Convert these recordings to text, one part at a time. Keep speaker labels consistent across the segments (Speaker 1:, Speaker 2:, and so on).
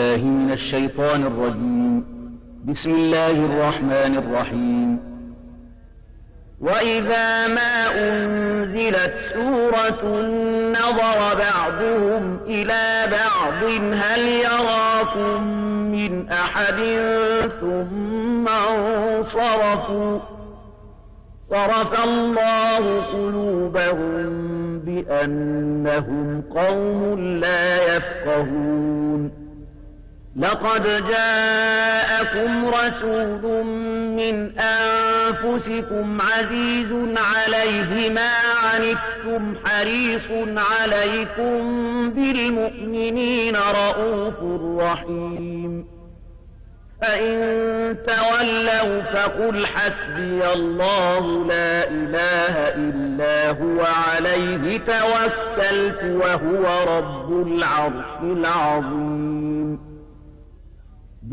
Speaker 1: بالله من الشيطان الرجيم. بسم الله الرحمن الرحيم. وإذا ما أنزلت سورة نظر بعضهم إلى بعض هل يراكم من أحد ثم انصرفوا صرف الله قلوبهم بأنهم قوم لا يفقهون. لقد جاءكم رسول من أنفسكم عزيز عليه ما عنتم حريص عليكم بالمؤمنين رءوف رحيم. فإن تولوا فقل حسبي الله لا إله إلا هو عليه توكلت وهو رب العرش العظيم.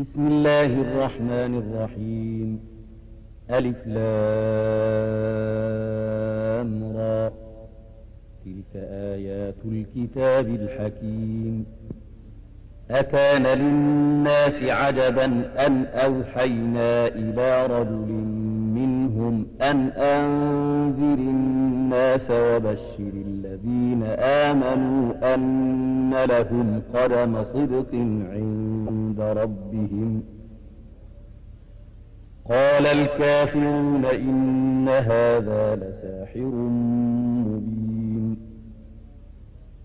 Speaker 1: بسم الله الرحمن الرحيم. ألف لام را تلك آيات الكتاب الحكيم. أكان للناس عجبا أن أوحينا إلى رجل منهم أن أنذر الناس وبشر الذين آمنوا أن لهم قدم صدق عند ربهم. قال الكافرون إن هذا لساحر مبين.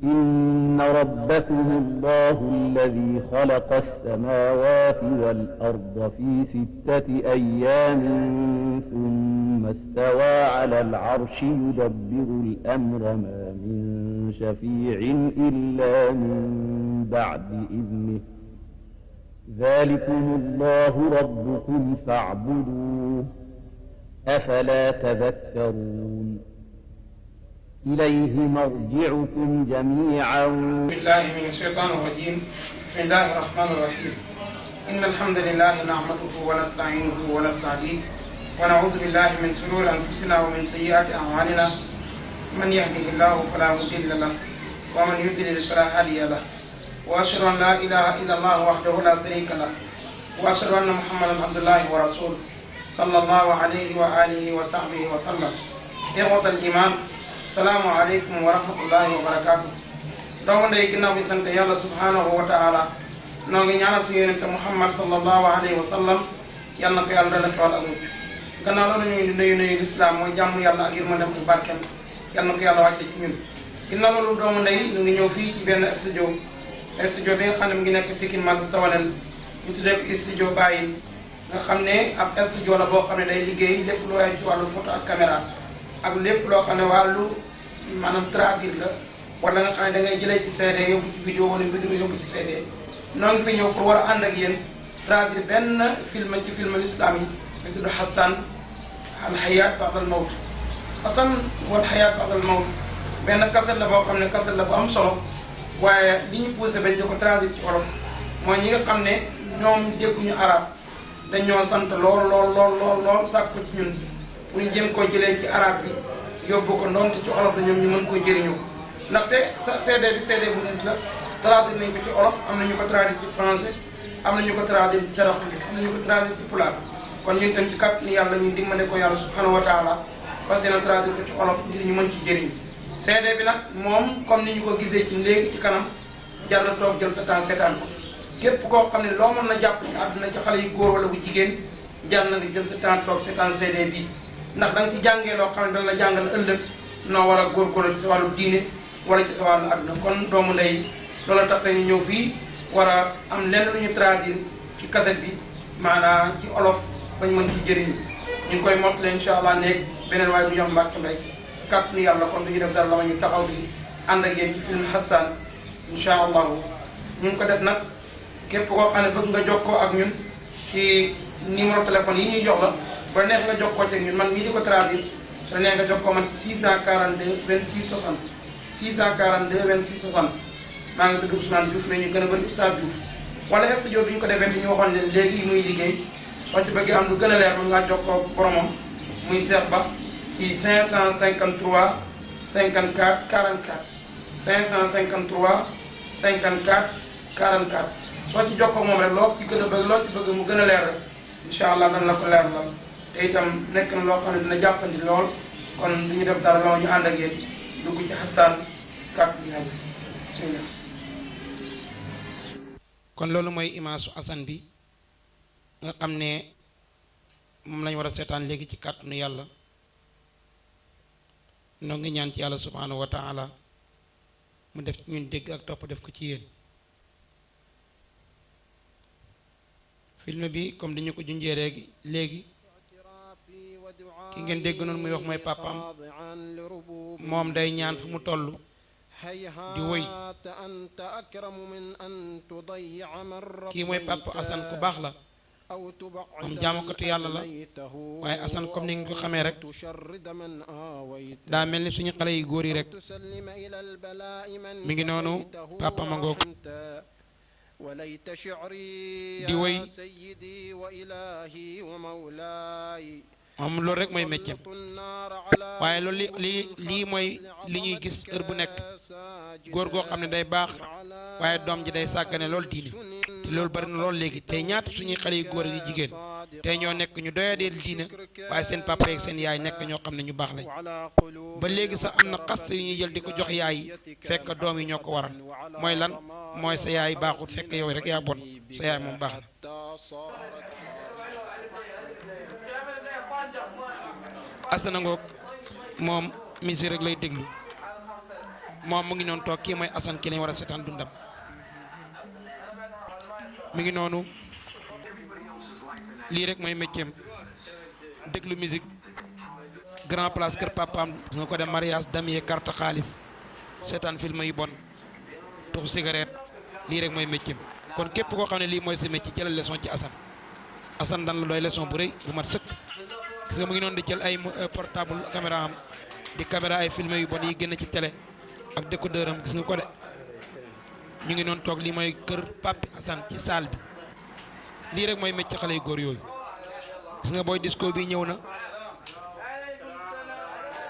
Speaker 1: إن ربكم الله الذي خلق السماوات والأرض في 6 أيام ثم استوى على العرش يدبر الأمر ما من شفيع إلا من بعد إذنه. ذلكم الله ربكم فاعبدوه أفلا تذكرون. إليه مرجعكم جميعا.
Speaker 2: بالله من الشيطان الرجيم. بسم الله الرحمن الرحيم. إن الحمد لله نحمده ونستعينه ونستهديه ونعوذ بالله من شرور أنفسنا ومن سيئات أعمالنا. من يهده الله فلا مضل له ومن يضلل فلا هادي له. وأشهد أن لا إله إلا الله وحده لا شريك له وأشهد أن محمدا عبد الله ورسوله صلى الله عليه وآله وصحبه وسلم. إخوة الإيمان، salaamu aleykum wa rahmatullahi wa barakaatu. doomu ndey ginnaaw bi sant yàlla subhanahu wa taala noo ngi ñaanal suñu yonente Muhammad sallallahu alayhi wa sallam yal na ko yàlla dala xewal ak mucc. gannaaw loolu ñu ngi nuyu lislaam mooy jàmm yàlla ak yërmandem bu barkeem yal na ko yàlla wàcce ci ñun. ginnaaw loolu doomu ndey ñu ngi ñëw fii ci benn studio bi nga xam ne mu ngi nekk Pikine Marché Sawalel ñu tuddee ko studio Baye nga xam ne ab studio la boo xam ne day liggéey lépp lu waay ci wàllu photo ak caméra ak lépp loo xam ne wàllu maanaam traduire la wala nga xam ne da ngay jëlee ci CD yóbbu ci vidéo wala vidéo yóbbu ci CD. noo ngi fi ñëw pour war a ànd ak yéen traduire benn film ci film l'islam yi ñu tudd Hassan al Hayat ba'da al Mawt. Hassan wal Hayat ba'da al Mawt benn cassette la boo xam ne cassette la bu am solo waaye li ñu poussé bañ di ko traduire ci wolof mooy ñi nga xam ne ñoom dégguñu arab dañoo sant lool sàkk ko ci ñun pour ñu jëm koo jëlee ci arab bi yóbbu ko ndoonte ci olof la ñoom ñu mën koo jëriñoo. ndaxte CD bi CD bu gis la traduire nañ ko ci olof am na ñu ko traduire ci français am na ñu ko traduire ci saraxule am na ñu ko traduire ci pulaar. kon ñun tam ci kat ni yàlla ñu dimbale ko yàlla subhanahu wa taala parce que na traduire ko ci olof ngir ñu mën ci jëriñ. CD bi nag moom comme ni ñu ko gisee ci léegi ci kanam jar na toog jël sa temps seetaan ko képp koo xam ne loo mën na jàpp ci àdduna ci xale yu góor wala bu jigéen jar na nga jël sa temps toog seetaan CD bi. ndax da nga ci jàngee loo xam ne dana la jàngal ëllëg noo war a góorgóorlu ci sa wàllu diine wala ci sa wàllu àdduna. kon doomu ndey loolu tax ñu ñëw fii war a am lenn lu ñu traduire ci cassette bi maanaam ci olof bañ mën ci jëriñ ñu ngi koy mottale incha allah nekk beneen waaye bu ñu wax Mbacke Mbaye kat ni yàlla kon du ñu def dara la ma ñu taxaw di ànd ak yéen ci film Hassan incha allahu. ñu ngi ko def nag képp koo xam ne bëgg nga jokkoo ak ñun ci numéro téléphone yi ñuy jox la. ba neex nga jox ko ci ñun man mii di ko traduire soo neex nga jox ko man 642 26 60 642 26 60 maa ngi tudd Ousmane Diouf mais ñu gën a bëri Oustaz Diouf. wala studio bi ñu ko defee ñu waxoon leen léegi muy liggéey soo ci bëggee am lu gën a leer mën ngaa jox ko boromam muy Cheikh Ba ci 553 54 44 553 54 44 soo ci jokkoo moom rek loo ci gën a bëgg loo ci bëgg mu gën a leer rek incha allah dana la ko leer la te itam nekk na loo xam ne dina jàppandi lool kon du ñu def dara loo ñu ànd ak yéen dugg ci Hassan kàddu gi nag bismillah. kon loolu mooy image su Hassan bi nga xam ne moom lañ war a seetaan léegi ci kàttanu yàlla noo ngi ñaan ci yàlla subhanahu wa taala mu def ci ñun dégg ak topp def ko ci yéen. film bi comme dañu ko junjee léegi ki ngeen dégg noonu muy wax mooy papaam moom day ñaan fu mu toll di woy kii mooy papa Hassan ku baax la moom jaamukatu yàlla la waaye Hassan comme ni nga ko xamee rek daa mel ni suñu xale yi góor yi rek mi ngi noonu papa ma ngoog di woy moom loolu rek mooy métier waaye loolu lii mooy li ñuy gis heure bu nekk góor goo xam ne day baax waaye doom ji day sàggane loolu diine te loolu bari na loolu léegi tey ñaata suñuy xale yu góor yi jigéen tey ñoo nekk ñu doyadeel diine waaye seen papa ak seen yaay nekk ñoo xam ne ñu baax lañ ba léegi sax am na xaste yu ñuy jël di ko jox yaay yi fekk doom yi ñoo ko waral mooy lan mooy sa yaay baaxul fekk yow rek yaa bon sa yaay moom baax na. Hassan ngoog moom musique rek lay déglu moom mu ngi noonu toog kii mooy Hassan ki lañ war a seetaan dundam mi ngi noonu lii rek mooy métier déglu musique grand place kër papaam nga ko dem mariage damier carte xaalis seetaan film yu bon tux cigarette lii rek mooy métier kon képp koo xam ne lii mooy sa métier jëlal leçon ci Hassan dan la doy leçon bu rëy bu mat sëkk parce que mu ngi noonu di jël ay portable caméra am di caméra ay film yu bon yi génn ci télé ak décodeur am gis nga ko de ñu ngi noonu toog lii mooy kër papi Hassan ci salle bi lii rek mooy métier xale yu góor yooyu gis nga booy disco bi ñëw na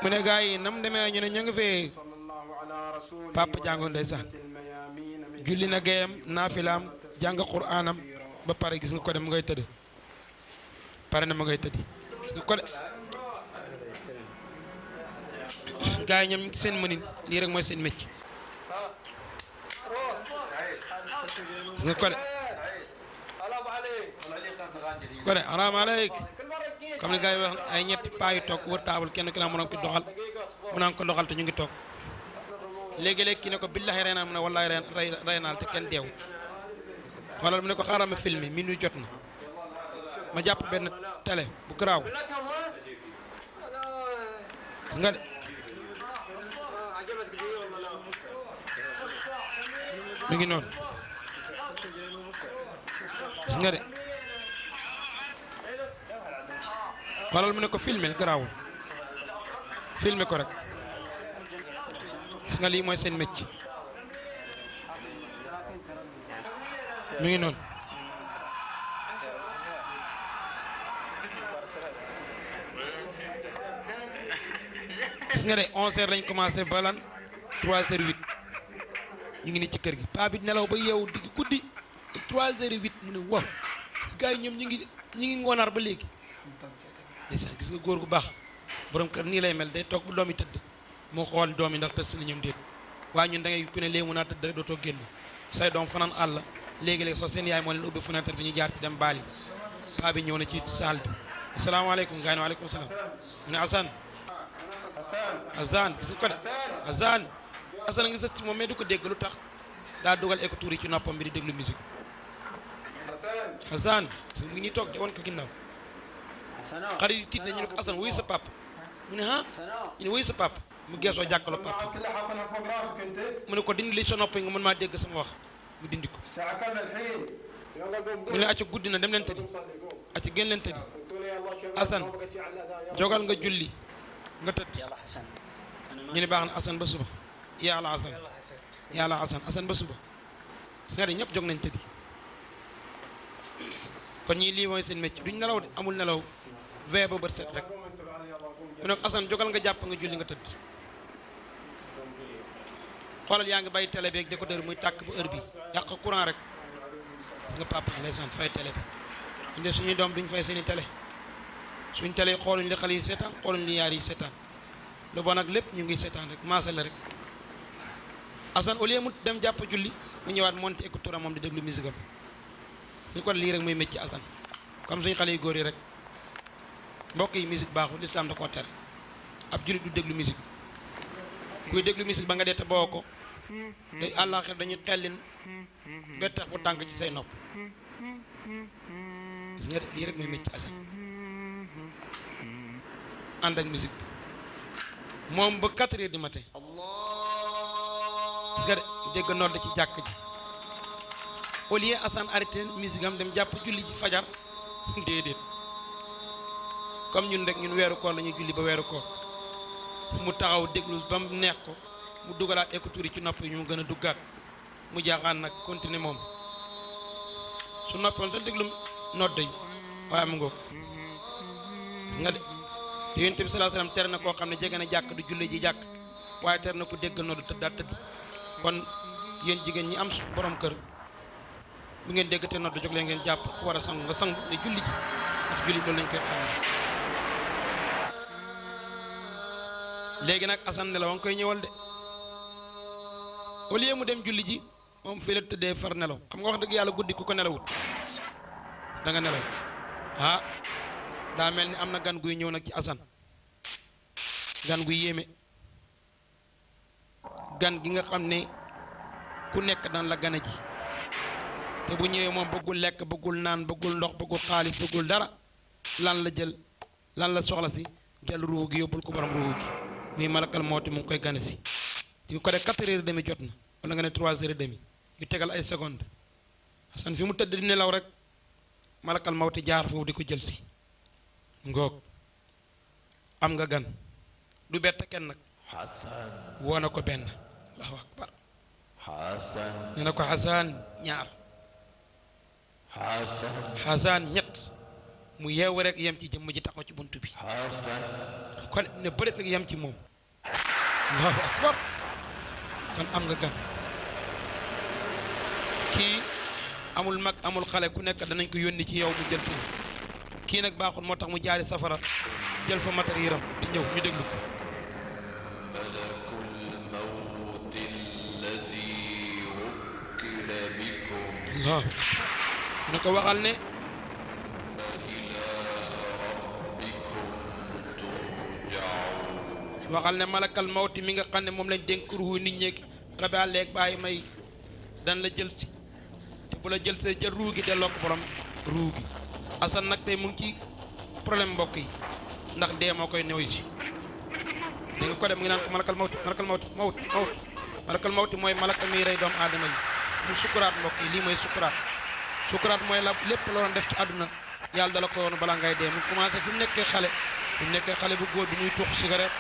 Speaker 2: mu ne gars yi nam demee ñu ne ña nga fee papa jàngoon ndeysaan julli na gayam naafilaam jàng quraanam ba pare gis nga ko de mu ngay tëdd pare na mu ngay tëddi gis nga ko de gars yi ñoom ñu ngi seen mënin lii rek mooy seen métier gis nga ko de ko de alaamaaleyk comme ni gars yi wax ay ñetti paa yu toog wër taabal kenn ki la mu naan ko doxal mu naan ko doxal te ñu ngi toog léegi-léegi ki ne ko billahi rey naa mu ne wallahi rey naal te kenn deewu xoolal mu ne ko xaaral ma filmé minuit jot na ma jàpp benn télé bu garaaw gis nga de mi ngi noonu gis nga de xoolal mu ne ko filmé garaawul filmé ko rek gis nga lii mooy seen métier mi ngi noonu gis nga de 11h lañ commencé ba lan 3h08 ñu ngi ni ci kër gi paa bi nelaw ba yeewu digg guddi 3h08 mu ne wow gars yi ñoom ñu ngi ngoonaar ba léegi ndeysaan gis nga góor gu baax borom kër nii lay mel day toog bu doom yi tëdd moo xool doom yi ndax tës na ñoom déet waaye ñun da ngay ku ne léegi mun naa tëdd rek dootoo génn say doom fanaan àll léegi-léegi sax seen yaay moo leen ubbi fenêtre bi ñu jaar ci dem baali paa bi ñëw na ci saal bi asalaamaaleykum gars yi waaleykum salaam mu ne Hassan gis nga ko de Hassan a ngi sës ci moom mais du ko dégg lu tax daa dugal écouteur yi ci noppam bi di déglu musique Hassan mu ngi ñuy toog di wan ko ginnaaw xarit yi tiit na ñu ne ko Hassan wuyu sa papa mu ne ah ñu ne wuyu sa papa mu geesoo jàkkaloo papa mu ne ko dindi li sa nopp yi nga mën maa dégg sama wax mu dindi ko mu ne acca guddi na dem leen tëddi acca génn leen tëddi Hassan jogal nga julli nga tëdd ñu ne baax na Hassan ba suba yàlla Hassan ba suba su nga de ñëpp jóg nañ tëddi kon ñii lii mooy seen métier duñ nelaw de amul nelaw vee ba bët set rek mu ne ko Hassan jógal nga jàpp nga julli nga tëdd xoolal yaa ngi bàyyi télé beeg décodeur muy tàkk ba heure bi yàq courant rek nga papa ndeysaan fay télé bi ñu de suñuy doom duñ fay seeni télé suñ télé yi xooluñ li xale yi seetaan xooluñ li yaar yi seetaan lu bon ak lépp ñu ngi seetaan rek maasale rek Assane au lieu mu dem jàpp julli mu ñëwaat monté écouteur am moom di déglu musique am ñu kon lii rek muy métti Assane comme suñu xale yu góor yi rek mbokk yi musique baaxul l'islam da koo tere ab jullit du déglu musique kuy déglu musique ba nga dee te boo ko day àllaaxir dañuy xellin bettax bu tànk ci say nopp gis nga de lii rek muy métti Assane ànd ak musique bi moom ba 4 heures du matin gis nga de dégg nodd ci jàkk ji au lieu Assane arrêté musique am dem jàpp julli ji fajar déedéet comme ñun rek ñun weeru koor la ñuy julli ba weeru koor mu taxaw déglu ba mu neex ko mu dugalaat écouteur yi ci nopp yi ñu gën a duggaat mu jaaxaan nag continuer moom su noppoon sa déglu nodd yi waaye mu ngoog gis nga de te yonent bi sallallahu alayhi wasallam tere na koo xam ne jege na jàkk du julli ji jàkk waaye tere na ko déggal nodd tëddaat tëdd kon yéen jigéen ñi am borom kër bu ngeen dégg te nodd jóg leen ngeen jàpp ku war a sangu nga sangu ne julli ji ndax julli loolu lañ koy xam léegi nag Assane nelaw a nga koy ñëwal de au lieu mu dem julli ji moom fii la tëddee far nelaw xam nga wax dëgg yàlla guddi ku ko nelawut da nga nelaw ah daa mel ni am na gan guy ñëw nag ci Assane gan guy yéeme gan gi nga xam ne ku nekk daan la gane ji te bu ñëwee moom bëggul lekk bëggul naan bëggul ndox bëggul xaalis bëggul dara lan la jël lan la soxla si jël ruuhu gi yóbbul ko borom ruuhu gi muy malakal mawti mu ngi koy gane si di ko def 4h30 jot na wala nga ne 3h30 ñu tegal ay seconde Assane fi mu tëdd di nelaw rek malakal mawti jaar foofu di ko jël si ngoog am nga gan du bett kenn nag woo na ko benn Allahu akbar nee na ko Assane ñaar Assane ñett mu yeewu rek yem ci jëmm ji taxaw ci buntu bi kon ne bëreet rek yem ci moom Allahu akbar kon am nga gan kii amul mag amul xale ku nekk danañ ko yónni ci yow mu jël si kii nag baaxul moo tax mu jaari safara jël fa matériel am di ñëw ñu déglu ko Allah ne ko waxal ne waxal ne malakal mawti mi nga xam ne moom lañ dénk ruuhu nit ñeeg rabi àlleeg bàyyi may dan la jël si te bu la jël see jël ruu gi delloo ko borom ruu gi Assane nag tey mu ngi ci problème mbokk yi ndax dee moo koy néew si da nga ko dem ngi naan ko malakal mawti malakal mawti malakal mawti mooy malaka mi rey doomu aadama yi mu sukuraat mbokk yi lii mooy sukuraat mooy la lépp loo doon def ci àdduna yàlla dala ko yoon balaa ngay dee mu commencé fi mu nekkee xale bu góor bi muy tuux cigarette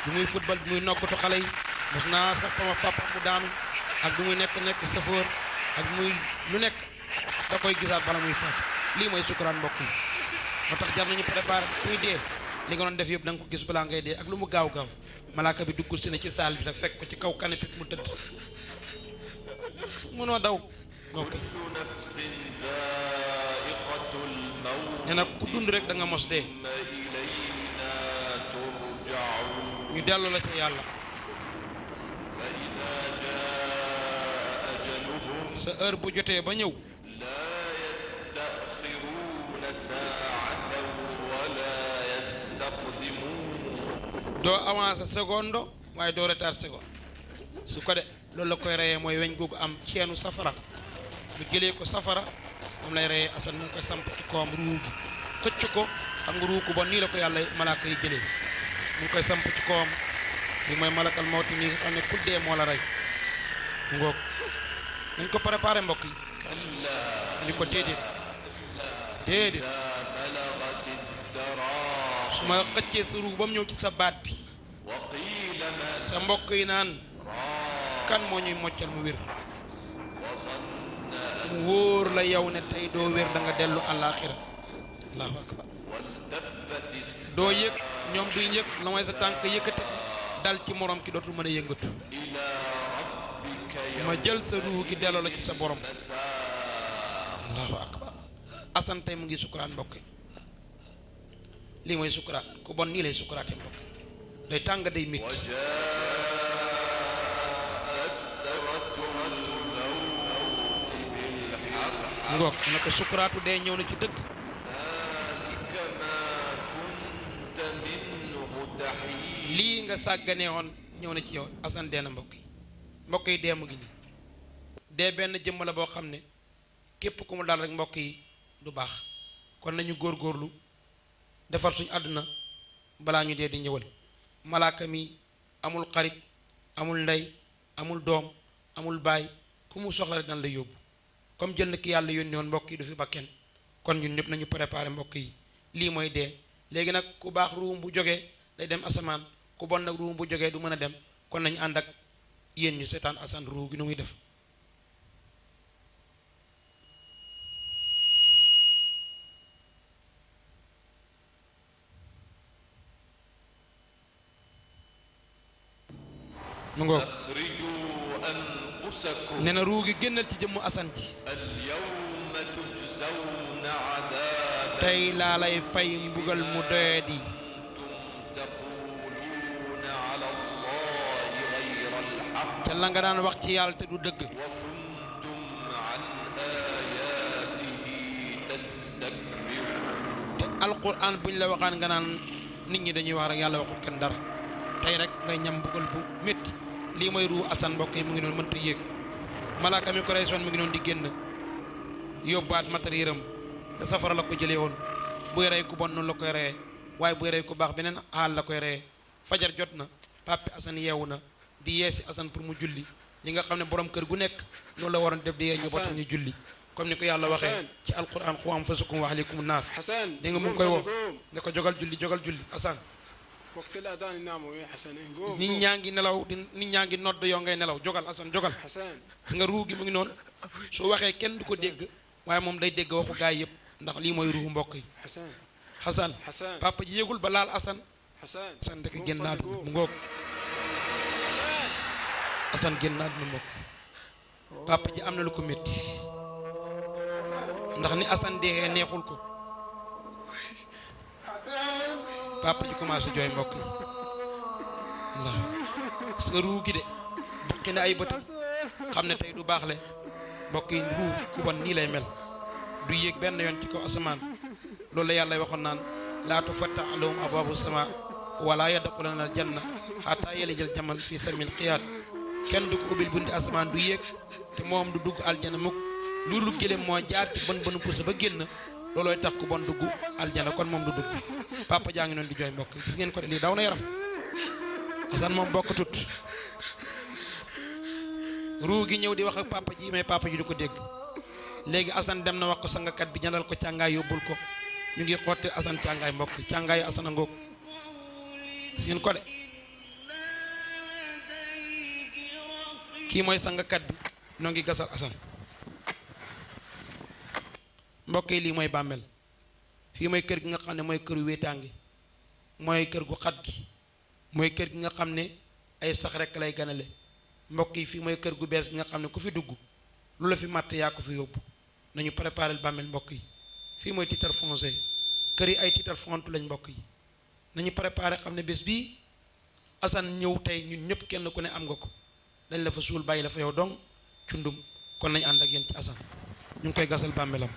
Speaker 2: bi muy football bi muy noggatu xale yi mos naa sax sama papa mu daanu ak bi muy nekk chauffeur ak muy lu nekk da koy gisaat bala muy faat lii mooy sukuraat mbokk yi moo tax jar nañu préparer kuy dee li nga doon def yëpp da nga ko gis balaa ngay dee ak lu mu gaaw malaaka bi duggul si ne ci saal bi rek fekk ko ci kaw canapé mu tëdd mënoo daw mbokk yi nee na ku dund rek da nga mos dee ñu dellu la ci yàlla sa heure bu jotee ba ñëw doo avancer seconde waaye doo retard seconde su ko de loolu la koy reyee mooy weñ googu am ceenu safara mu jëlee ko safara moom lay reyee Assane mu ngi koy samp ci kawam ruu gi xëcc ko xam nga ruu ko bon nii la ko yàlla malaaka yi jëlee mu ngi koy samp ci kawam li mooy malakal mawti mi nga xam ne ku dee moo la rey mu ngoog nañ ko préparé mbokk yi ni ko déedéet su ma xëccee sa ruu ba mu ñëw ci sa baat bi sa mbokk yi naan kan moo ñuy moccal mu wér mu wóor la yow ne tey doo wér da nga dellu àllaaxira allahu akbar doo yëg ñoom duñ yëg la mooy sa tànk yëkkati dal ci morom ki dootul mën a yëngatu ma jël sa ruu gi delloo la ci sa borom allahu akbar Assane tey mu ngi sukuraat mbokk yi lii mooy sukuraat ku bon nii lay sukuraate mbokk day tàng day métti ngoog na ko sukuraatu dee ñëw na ci dëgg lii nga sàgganee woon ñëw na ci yow Assane dee na mbokk yi dee mu ngi nii dee benn jëmm la boo xam ne képp ku mu dal rek mbokk yi du baax kon nañu góorgóorlu defar suñu àdduna balaa ñu dee di ñëwal malaaka mi amul xarit amul ndey amul doom amul baay ku mu soxla rek nan la yóbbu comme jël na ki yàlla yónni woon mbokk yi du fi ba kenn kon ñun ñëpp nañu préparé mbokk yi lii mooy dee léegi nag ku baax ruum bu jógee day dem asamaan ku bon nag ruum bu jógee du mën a dem kon nañu ànd ak yéen ñu seetaan Assane ruu gi nu muy def mu ngoog nee na ruu gi génnal ci jëmmu Assane ji tey laa lay fay mbugal mu doyadi te la nga daan wax ci yàlla te du dëgg te alquran buñ la waxaan nga naan nit ñi dañuy wax rek yàlla waxul kenn dara tey rek ngay ñam mbugal bu métti lii mooy ruu Assane mbokk yi mu ngi noonu mënta yéeg malaaka mi ko rey soon mu ngi noonu di génn yóbbaat matériel am te safara la ko jëlee woon buy rey ku bon noonu la koy reyee waaye buy rey ku baax beneen xaal la koy reyee fajar jot na papi Assane yeewu na di yeesi Assane pour mu julli li nga xam ne borom kër gu nekk loolu la waroon def di yee ñu botam ñu julli comme ni ko yàlla waxee ci alquran qu anfusakum wa ahlikum naar di nga mu ngi koy woo ne ko jogal julli Assane nit ñaa ngi nelaw nit ñaa ngi nodd yow ngay nelaw jogal Assane jogal nga ruu gi mu ngi noonu su waxee kenn du ko dégg waaye moom day dégg waxu gaay yëpp ndax lii mooy ruu mbokk yi Assane papa ji yégul ba laal Assane dëkk génn naa dugg mu ngoog Assane génn naa dugg mbokk papa ji am na lu ko métti ndax ni Assane dee neexul ko papa ji commencé jooy mbokk yi ndax gis nga ruu gi de buqi na ay bëtam xam ne tey du baax le mbokk yi ruu ku bon nii lay mel du yéeg benn yoon ci kaw asamaan loolu la yàlla waxoon naan laa tufattahu lahum abwaabu samaa wala yadxuluuna aljanna xataa yalijal jamal fi samil xiyaat kenn du ko ubbil bundi asamaan du yéeg te moom du dugg aljana mukk lu gëléem moo jaar ci bën bënu pusa ba génn loolooy tax ku bon dugg aljana kon moom du dugg papa jaa ngi noonu di jooy mbokk gis ngeen ko de lii daw na yaram Assane moom bokk tut ruu gi ñëw di wax ak papa ji mais papa ji du ko dégg léegi Assane dem na wax ko sangakat bi ñandal ko càngaay yóbbul ko ñu ngi xotti Assane càngaay mbokk càngaayu Assane a ngoog gis ngeen ko de kii mooy sangakat bi noo ngi gasal Assane mbokk yi lii mooy bàmmeel fii mooy kër gi nga xam ne mooy këru wéetaangi mooy kër gu xat gi mooy kër gi nga xam ne ay sax rekk lay ganale mbokk yi fii mooy kër gu bees gi nga xam ne ku fi dugg lu la fi màtt yaa ko fi yóbbu nañu préparé bàmmeel mbokk yi fii mooy titre foncier kër yi ay titre foncier lañ mbokk yi nañu préparé xam ne bés bii Assane ñëw tey ñun ñëpp kenn ku ne am nga ko dañ la fa suul bàyyi la fa yow dong cundum kon nañ ànd ak yéen ci Assane ñu ngi koy gasal bàmmeelam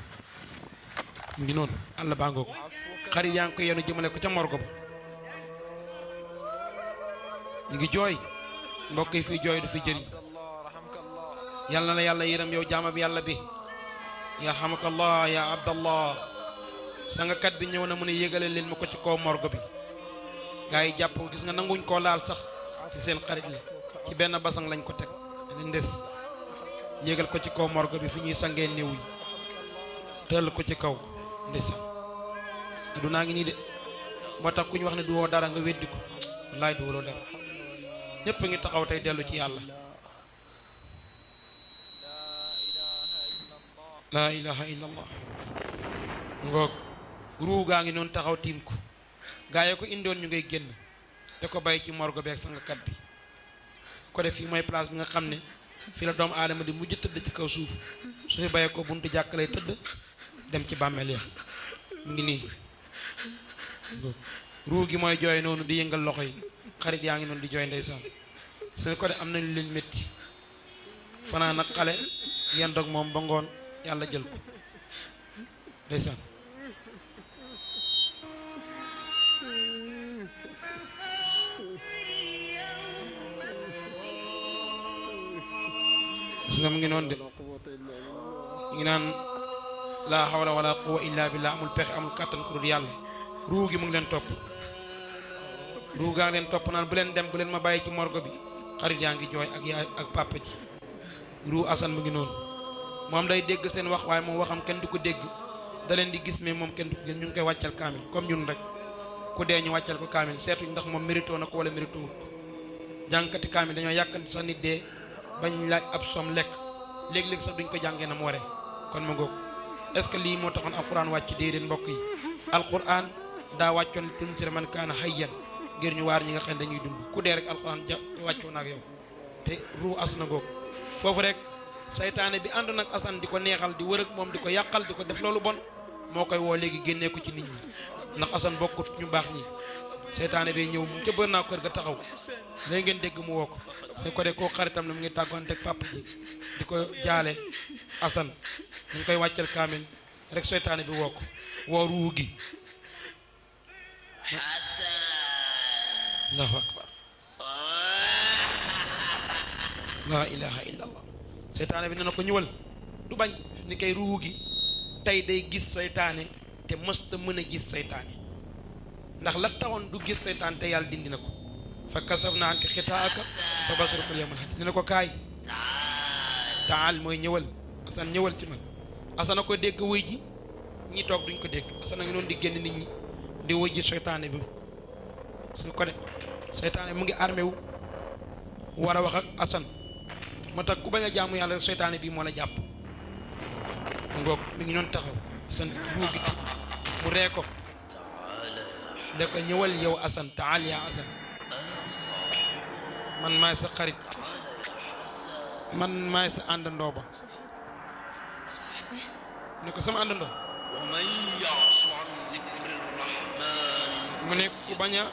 Speaker 2: mu ngi noonu àll baa ngoog xarit yaa ngi koy yenu jëmale ko ca morgo ba ñu ngi jooy mbokk yi fii jooy du fi jëriñ yàlla na la yàlla yërëm yow jaamab yàlla bi yarhamakallah ya abdallah sangakat bi ñëw na mu ne yégale leen ma ko ci kaw morgo bi gaa yi jàpp gis nga nanguñ koo laal sax ci seen xarit la ci benn basang lañ ko teg leen des yégal ko ci kaw morgo bi fi ñuy sangee néew yi tëll ko ci kaw ndeysaan adunaa ngi nii de moo tax ku ñu wax ne du woo dara nga weddi ko wallaay du woo dara ñëpp ngi taxaw tey dellu ci yàlla laa ilaha illallah ngoog ruu gaa ngi noonu taxaw tiim ko gaa yi ko indoon ñu ngay génn te ko bàyyi ci morgo beeg sangakat bi ko def fii mooy place bi nga xam ne fi la doomu aadama di mujj tëdd ci kaw suuf su fi bayee ko buntu jàkk lay tëdd dem ci bàmmeel ya mu ngi nii ruu gi mooy jooy noonu di yëngal loxo yi xarit yaa ngi noonu di jooy ndeysaan su ko de am nañu leen métti fanaan nag xale yenn dog moom ba ngoon yàlla jël ko ndeysaan gis nga mu ngi noonu de mu ngi naan laa hawla wala quwwa illa billah amul pexe amul kàttan ku dul yàlla ruu gi mu ngi leen topp ruu gaa ngi leen topp naan bu leen dem bu leen ma bàyyi ci morgo bi xarit yaa ngi jooy ak yaay ak papa ji ruu Assane mu ngi noonu moom day dégg seen wax waaye moom waxam kenn du ko dégg da leen di gis mais moom kenn du ko gis ñu ngi koy wàccal kaamil comme ñun rek ku dee ñu wàccal ko kaamil seetuñ ndax moom mérito na ko wala mérito wut jàngkati kaamil dañoo yàkkanti sax nit dee bañ laaj ab som lekk léeg-léeg sax duñ ko jàngee na mu waree kon ma ngoog est ce que lii moo taxoon alquran wàcc déedéet mbokk yi alquran daa wàccoon tunsira man kaana hayyan ngir ñu waar ñi nga xam ne dañuy dund ku dee rek alquran wàccoon ak yow te ruu as na ngoog foofu rek saytaane bi ànd nag Assane di ko neexal di wër ak moom di ko yàqal di ko def loolu bon moo koy woo léegi génnee ko ci nit ñi ndax Assane bokkut ñu baax ñi saytaane bi ñëw mu ca bër naa kër ga taxaw léegi ngeen dégg mu woo ko su ko de koo xaritam la mu ngi tàggoonte ak papa ji di ko jaale Assane ñu ngi koy wàccal kaamil rek saytaane bi woo ko woo ruu gi allahu akbar la ilaha illa allah seytaane bi ne na ko ñëwal du bañ ni kay ruu gi tey day gis seytaane te mësta mën a gis seytaane ndax la taxoon du gis seytaane te yàlla dindi na ko fa kasafna anka xitaaka fa basaruka al-yawma hadid ne na ko kaay taal mooy ñëwal Assane ñëwal ci man Assane a ko dégg wëy ji ñi toog duñ ko dégg Assane a ngi noonu di génn nit ñi di wëy ji seytaane bi su ko de seytaane mu ngi armé wu war a wax ak Assane moo tax ku bañ a jaamu yàlla seytaane bii moo la jàpp ngoog mi ngi noonu taxaw Assane ruu gi mu ree ko da ko ñëwal yow Assane taal yaa Assane man maay sa xarit man maay sa àndandoo ba ne ko sama àndandoo mu ne ku bañ a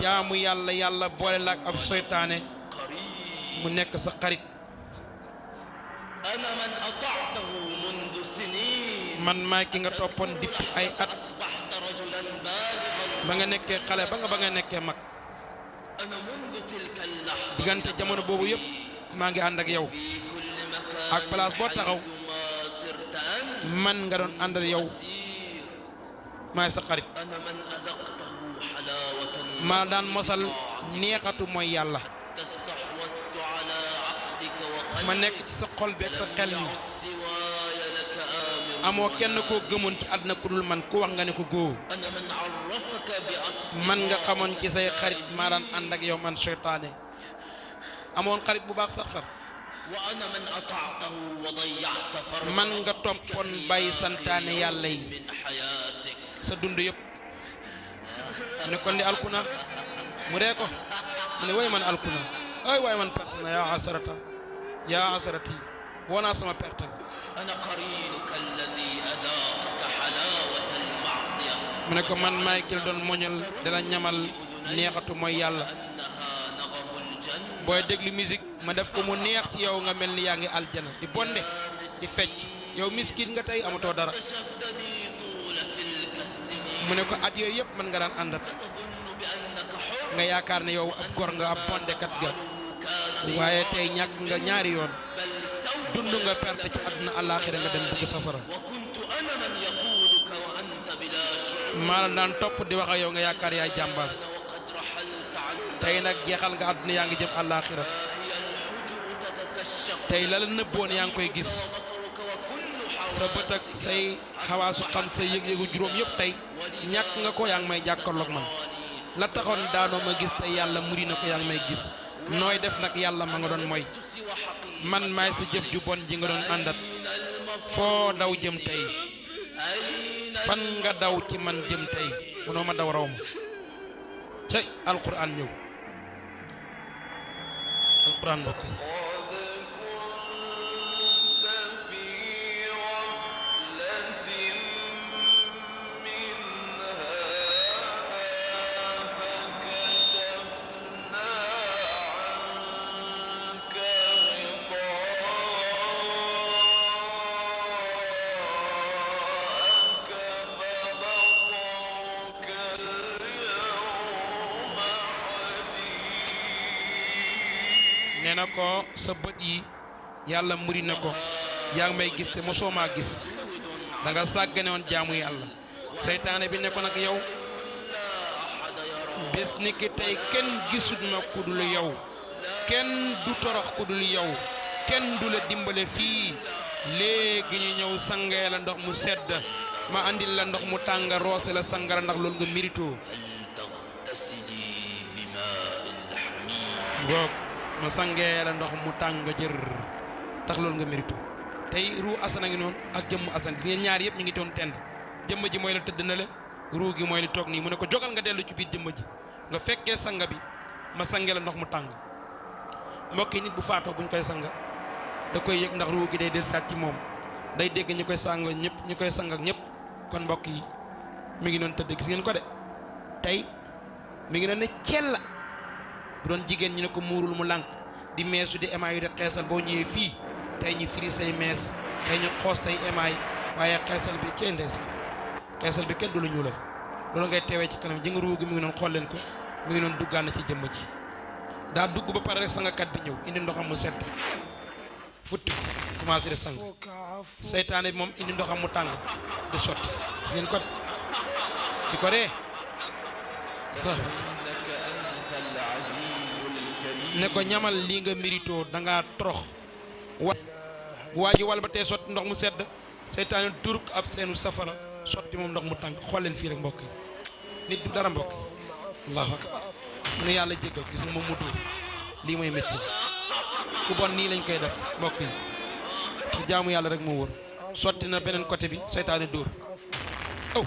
Speaker 2: jaamu yàlla yàlla boole la ak ab seytaane mu nekk sa xarit man maay ki nga toppoon dippi ay at ba nga nekkee xale ba nga nekkee mag diggante jamono boobu yëpp maa ngi ànd ak yow ak place boo taxaw man nga doon àndal yow maay sa xarit maa daan mosal neexatu mooy yàlla ma nekk ci sa xol bi ak sa xel mi amoo kenn koo gëmoon ci àdduna ku dul man ku wax nga ne ko góo man nga xamoon ci say xarit maa daan ànd ak yow man seytaane amoon xarit bu baax sax far man nga toppoon bàyyi santaane yàlla yi sa dund yëpp mu ne kon di alkuna mu ree ko mu ne way man alkuna ay waay man perte na yaa asarati woonaa sama perte mu ne ko man maay ki la doon moñal dala ñamal neexatu mooy yàlla booy déglu musique ma def ko mu neex ci yow nga mel ni yaa ngi aljana di bonde di fecc yow miskin nga tey amatoo dara mu ne ko at yooyu yëpp mën nga daan àndat nga yaakaar ne yow ab gor nga ab bondekat ga waaye tey ñàkk nga ñaari yoon dund nga perte ci àdduna àllaaxira nga dem dugg safara maa la daan topp di wax ak yow nga yaakaar yaay jàmbaar tey nag jeexal nga àdduna yaa ngi jëm àllaaxira tey la la nëbboon yaa ngi koy gis sa bët ak say xawaasu xam say yëg-yëgu juróom yëpp tey ñàkk nga ko yaa ngi may jàkkaarloog man la taxoon daanoo ma gis tey yàlla muri na ko yaa ngi may gis nooy def nag yàlla ma nga doon mooy man maay sa jëf ju bon ji nga doon àndat foo daw jëm tey fan nga daw ci man jëm tey munoo ma daw raw ma cey alquran ñëw alquran mbokk nee na ko sa bët yi yàlla muri na ko yaa ngi may gis te mosoo maa gis da nga sàggane woon jaamu yàlla seytaane bi ne ko nag yow bés ni ki tey kenn gisut ma ku dul yow kenn du torox ku dul yow kenn du la dimbale fii léegi ñu ñëw sangee la ndox mu sedd ma andil la ndox mu tàng roose la sangara ndax loolu nga mérito ngoog ma sangee la ndox mu tàng jër tax loolu nga mérito tey ruu asana ngi noonu ak jëmm asan gis ngeen ñaar yëpp ñu ngi doon tend jëmm ji mooy la tëdd na le ruu gi mooy li toog nii mu ne ko jogal nga dellu ci biir jëmm ji nga fekkee sanga bi ma sangee la ndox mu tàng mbokk yi nit bu faatoo buñ koy sanga da koy yëg ndax ruu gi day del saat ci moom day dégg ñu koy sang ñëpp ñu koy sang ak ñëpp kon mbokk yi mi ngi doon tëdd gis ngeen ko de tey mi ngi doon ne cella bu doon jigéen ñu ne ko muurul mu lànk di meesu di emaay yu de xeesal boo ñëwee fii tey ñu firi say mees tey ñu xoos say emaay waaye xeesal bi cee ndees xeesal bi kenn du la ñuulal loolu ngay teewee ci kanam ji nga ruu gi mi ngi doon xool leen ko mi ngi doon duggaan ci jëmm ji daa dugg ba pare rek sangakat bi ñëw indi ndoxam mu sedd futti commencé di sang seytaane bi moom indi ndoxam mu tàng di sotti gis ngeen ko di ko ree ne ko ñamal lii nga mérito da ngaa torox waa ji wal ba tey sotti ndox mu sedd seytaane turk ab seenu safara sotti moom ndox mu tàng xool leen fii rek mbokk yi nit du dara mbokk yi allahu akbar mu ne yàlla jéggal gis nga moom mu dóor lii mooy métti ku bon nii lañ koy def mbokk yi ci jaamu yàlla rek moo wóor sotti na beneen côté bi seytaane dóor aw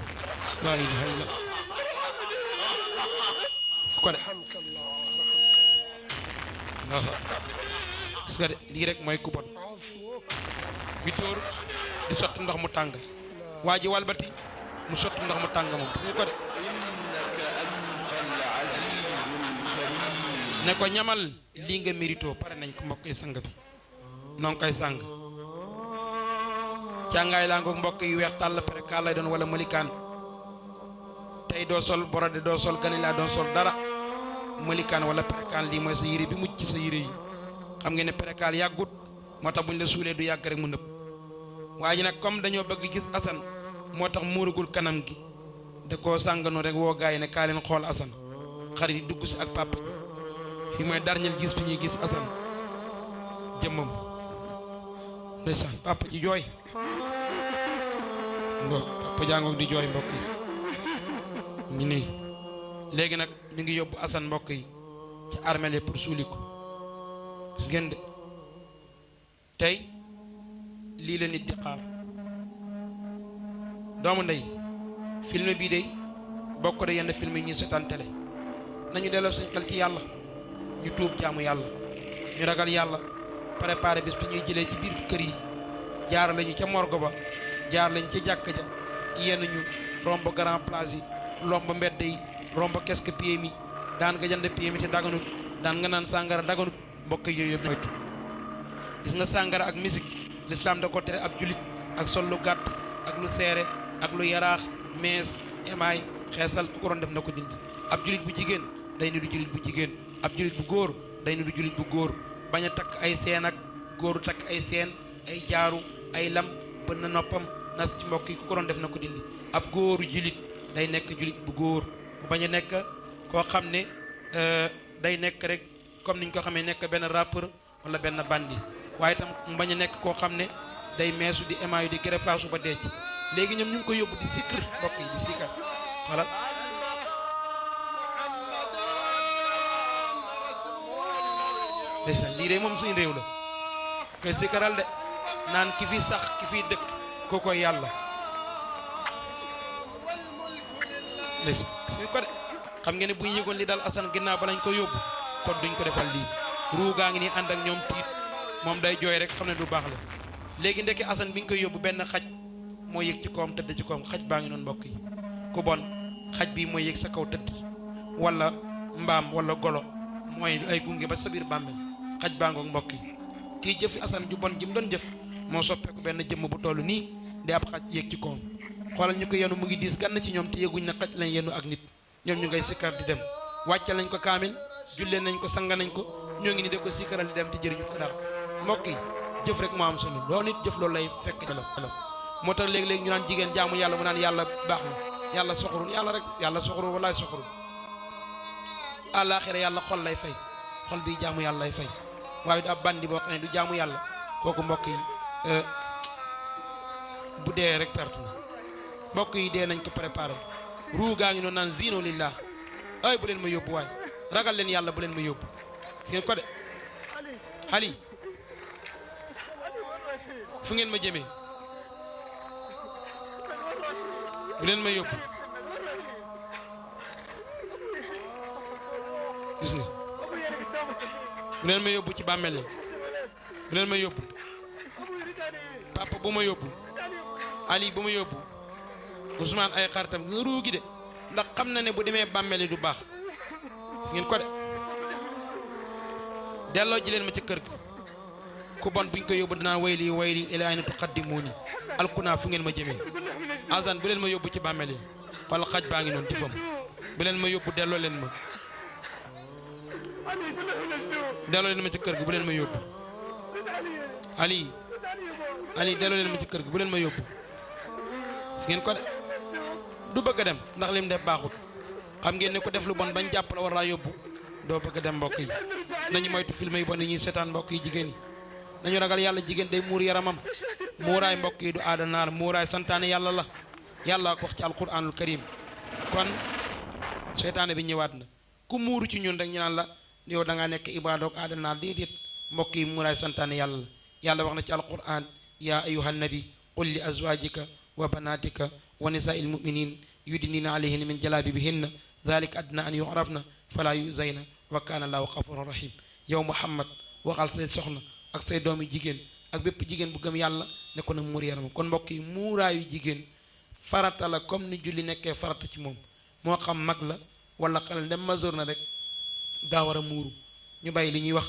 Speaker 2: laa ilaha illa ko de gis nga de lii rek mooy ku bon bi dóor di sotti ndox mu tàng waa ji walbati mu sotti ndox mu tàng moom gis nga ko de ne ko ñamal lii nga mérito pare nañ ko mbokk yi sang bi noo ngi koy sang càngaay laa ngoog mbokk yi weex tàll pare kaa lay doon wala malikaan tey doo sol borode doo sol ganilaa doo sol dara malikaan wala perekaan lii mooy sa yére bi mucc ci sa yére yi xam ngeen ne perekaal yàggut moo tax buñ la suulee du yàgg rek mu nëb waaye nag comme dañoo bëgg gis asan moo tax muuragul kanam gi da koo sànganu rek woo gaa yi ne kaa leen xool asan xarit yi dugg si ak papa ji fii mooy dernier gis bi ñuy gis asan jëmmam ndeysaan papa ji jooy ngo papa jàngoog di jooy mbokk yi ñu nii léegi nag mi ngi yóbbu asan mbokk yi ci armeel yi pour suuli ko gis ngeen de tey lii la nit di xaar doomu ndey film bii de bokk de yenn film yi ñuy seetaan télé nañu delloo suñu xel ci yàlla ñu tuub jaamu yàlla ñu ragal yàlla préparé bis bi ñuy jëlee ci biir kër yi jaar lañu ca morgue ba jaar lañu ca jàkka ja yenn ñu romb grand place yi romb mbedd yi romb kesque pied mi daan nga jënd pied mi te daganut daan nga naan sàngara daganut mbokk yooyu yëpp moytu gis nga sàngara ak musique l'islam da ko tere ab julit ak sol lu gàtt ak lu seere ak lu yaraax mees emaay xeesal ku ko doon def na ko dindi ab julit bu jigéen day ni du julit bu jigéen ab julit bu góor day ni du julit bu góor bañ a takk ay seen ak góoru takk ay seen ay jaaru ay lam bën na noppam nas ci mbokk yi ku ko doon def na ko dindi ab góoru julit day nekk julit bu góor bu bañ a nekk koo xam ne day nekk rek comme niñ ko xamee nekk benn rappeur wala benn bandi waaye itam mu bañ a nekk koo xam ne day meesu di émayu di greffage ba dee ci léegi ñoom ñu ngi ko yóbbu di sikkar mbokk yi di sikkar voilà ndeysaan lii de moom suñu réew la koy sikkaral de naan ki fi sax ki fi dëkk ko koy yàlla ndeysaan suñu ko de xam ngeen ne bu ñu yëgoon li dal Assane ginnaaw ba lañ ko yóbbu kon duñ ko defal lii ruugaa ngi nii ànd ak ñoom tiit moom day jooy rek xam ne du baax la léegi ndekki Assane bi ñu koy yóbbu benn xaj moo yëg ci kawam tëdd ci kawam xaj baa ngi noonu mbokk yi ku bon xaj bii mooy yëg sa kaw tëdd wala mbaam wala golo mooy ay gunge ba sa biir bàmmeel xaj baa ngoog mbokk yi kii jëfi Assane ju bon ji mu doon jëf moo soppeeku benn jëmm bu toll nii di ab xaj yéeg ci kawam xoolal ñu ko yenu mu ngi diis gann ci ñoom te yëguñ na xaj lañ yenu ak nit ñoom ñu ngay sikkar di dem wàcce lañ ko kaamil jullee nañ ko sanga nañ ko ñoo ngi ni de ko sikkaral di dem te jëriñu ko dara mbokk yi jëf rek moo am solo loo nit jëf loolu lay fekk la moo tax léegi-léegi ñu naan jigéen jaamu yàlla mu naan yàlla baax na yàlla soxorul yàlla rek yàlla soxorul walaay soxorul àllaaxira yàlla xol lay fay xol bi jaamu yàlla lay fay waaye du ab bandi boo xam ne du jaamu yàlla kooku mbokk yi bu dee rek perte na mbokk yi dee nañ ko préparé ruu gaa ngi noonu naan zino lillah ay bu leen ma yóbbu waay ragal leen yàlla bu leen ma yóbbu ngeen ko de Ali fu ngeen ma jëmee bu leen ma yóbbu gis nga bu leen ma yóbbu ci bàmmeel yi bu leen ma yóbbu papa bu ma yóbbu Ali bu ma yóbbu Ousmane ay xaritam nga ruugi de ndax xam na ne bu demee bàmmeel yi du baax ngeen ko de delloo ji leen ma ci kër gi ku bon buñ ko yóbbu dinaa wayli wayli ilaa ayna tuqaddimuuni alkunaa fu ngeen ma jëmee azan bu leen ma yóbbu ci bàmmeel yi wala xaj baa ngi noonu tifam bu leen ma yóbbu delloo leen ma ci kër gi bu leen ma yóbbu Ali delloo leen ma ci kër gi bu leen ma yóbbu si ngeen ko de du bëgg a dem ndax lim def baaxut xam ngeen ne ko def lu bon bañ jàpp la war laa yóbbu doo bëgg a dem mbokk yi nañu moytu film yi bon yi ñuy seetaan mbokk yi jigéen yi nañu ragal yàlla jigéen day muur yaramam muuraay mbokk yi du aada naar muuraay santaane yàlla la yàlla ko wax ci alquranul karim kon seetaane bi ñëwaat na ku muuru ci ñun rek ñu naan la yow da ngaa nekk ibaadoog aada naar déedéet mbokk yi muuraay santaane yàlla la yàlla wax na ci alquran yaa ayyuhan nabi qul li azwajika wa banatika wa nisaa'il mu'minin yudnina alayhinna min jalabibihinna dhalika adna an yu'rafna fala yuzayna wa kana allahu ghafuran rahim yow Muhammad waxal say soxna ak say doomi jigéen ak bépp jigéen bu gëm yàlla ne ko na muur yaramam kon mbokk yi muuraayu jigéen farata la comme ni julli nekkee farata ci moom moo xam mag la wala xale dem majeur na rek daa war a muuru ñu bàyyi li ñuy wax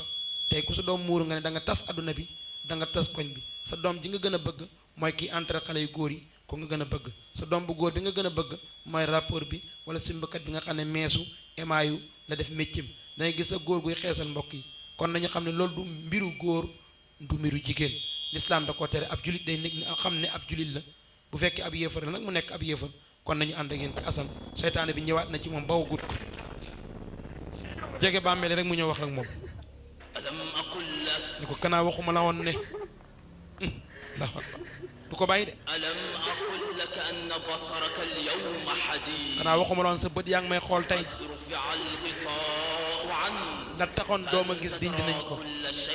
Speaker 2: tey ku sa doom muuru nga ne da nga tas adduna bi da nga tas koñ bi sa doom ji nga gën a bëgg mooy kii entre xale yu góor yi ko nga gën a bëgg sa doom bu góor bi nga gën a bëgg mooy rapport bi wala simbakat bi nga xam ne meesu emaayu la def méccam dangay gis sa góor guy xeesal mbokk yi kon nañu xam ne loolu du mbiru góor du mbiru jigéen l'islam da ko tere ab julit day nekk xam ne ab julit la bu fekkee ab yéefar la nag mu nekk ab yéefar kon nañu ànd ak yéen ci asan seytaane bi ñëwaat na ci moom baw gut jege bàmmeel rek mu ñëw wax ak moom ni ko kanaa waxuma la woon ne du ko bàyyi de kanaa waxuma la woon sa bët yaa ngi may xool tey la taxoon dooma gis dindi nañ ko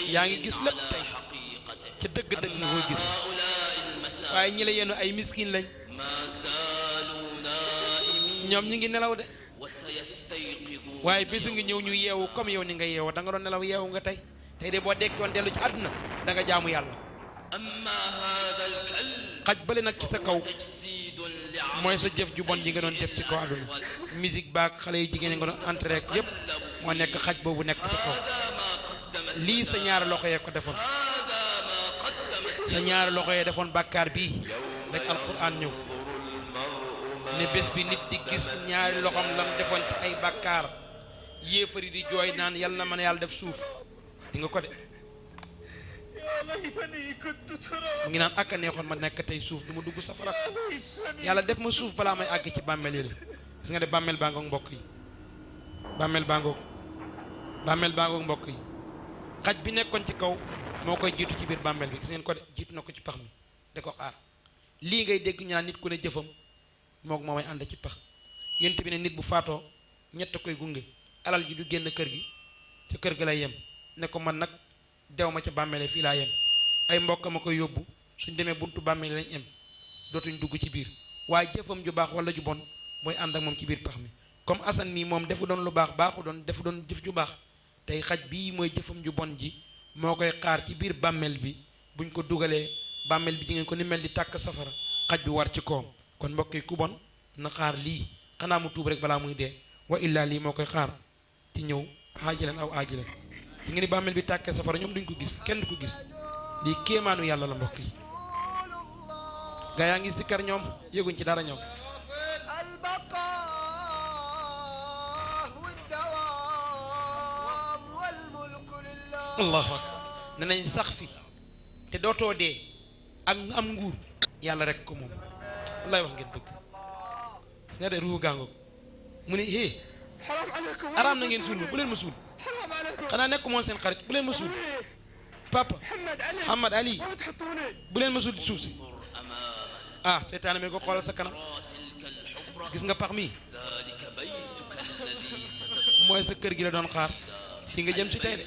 Speaker 2: yaa ngi gis lépp tey ca dëgg-dëgg nga koy gis waaye ñi la yenu ay miskin lañ ñoom ñi ngi nelaw de waaye bésu ngi ñëw ñu yeewu comme yow ni nga yeewu da nga doon nelaw yeewu nga tey tey de boo dekkoon dellu ci àdduna da nga jaamu yàlla xaj bale nag ci sa kaw mooy sa jëf ju bon ji nga doon def ci kaw àdduna musique baag xale yu jigéen nga doon entré rek yépp moo nekk xaj boobu nekk sa kaw lii sa ñaari loxo yee ko defoon sa ñaari loxo yee defoon bàkkaar bii rek alquran ñëw ne bés bi nit di gis ñaari loxom lam defoon ci ay bàkkaar yéefari di jooy naan yal na mën yàlla def suuf di nga ko de mu ngi naan ak a neexoon ma nekk tey suuf du ma dugg safara yàlla def ma suuf balaa may àgg ci bàmmeel yi la gis nga de bàmmeel baa ngoog mbokk yi bàmmeel baa ngoog mbokk yi xaj bi nekkoon ci kaw moo koy jiitu ci biir bàmmeel bi gis ngeen ko de jiitu na ko ci pax mi da ko xaar lii ngay dégg ñu naan nit ku ne jëfam moog moo may ànd ci pax yent bi ne nit bu faatoo ñett koy gunge alal ji du génn kër gi ca kër ga lay yem ne ko man nag dew ma ca bàmmeele fii laa yem ay mbokk ma koy yóbbu suñ demee buntu bàmmeele lañ em dootuñ dugg ci biir waaye jëfam ju baax wala ju bon mooy ànd ak moom ci biir pax mi comme Assane mii moom defu doon lu baax baaxu doon defu doon jëf ju baax tey xaj bii mooy jëfam ju bon ji moo koy xaar ci biir bàmmeel bi buñ ko dugalee bàmmeel bi ji ngeen ko ni mel di tàkk safara xaj bi war ci koom kon mbokk yi ku bon na xaar lii xanaa mu tuub rek balaa muy dee wa illaa lii moo koy xaar ci ñëw aajilan aw aajilan ci ngeen ni bàmmeel bi tàkkee safara ñoom duñ ko gis kenn du ko gis lii kéemaanu yàlla la mbokk yi gaa yaa ngi sikkar ñoom yëguñ ci dara ñoom allahu akbar ne nañ sax fi te dootoo dee ak am nguur yàlla rek ko moom wallaay wax ngeen dëgg gis nga de ruu gàngoog mu ne hé araam na ngeen suul ma bu leen ma suul xanaa nekk moon seen xarit bu leen ma suul papa Muhammad Ali bu leen ma suul ci suuf si ah seytaane mi ko xoolal sa kanam gis nga pax mi mooy sa kër gi la doon xaar fii nga jëm si tey de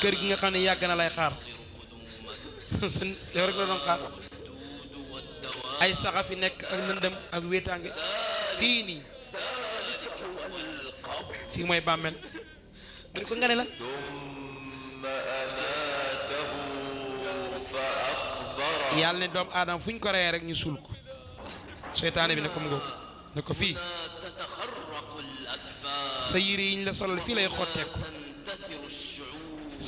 Speaker 2: kër gi nga xam ne yàgg na lay xaar seen yow rek la doon xaar ay saxa fi nekk ak lëndëm ak wéetaange fii nii fii mooy bàmmeel mu ne ko nga ne la yàlla ne doomu aadama fu ñu ko reyee rek ñu suul ko seytaane bi ne ko mu ngoog ne ko fii sa yére yi ñu la solal fii lay xotteeku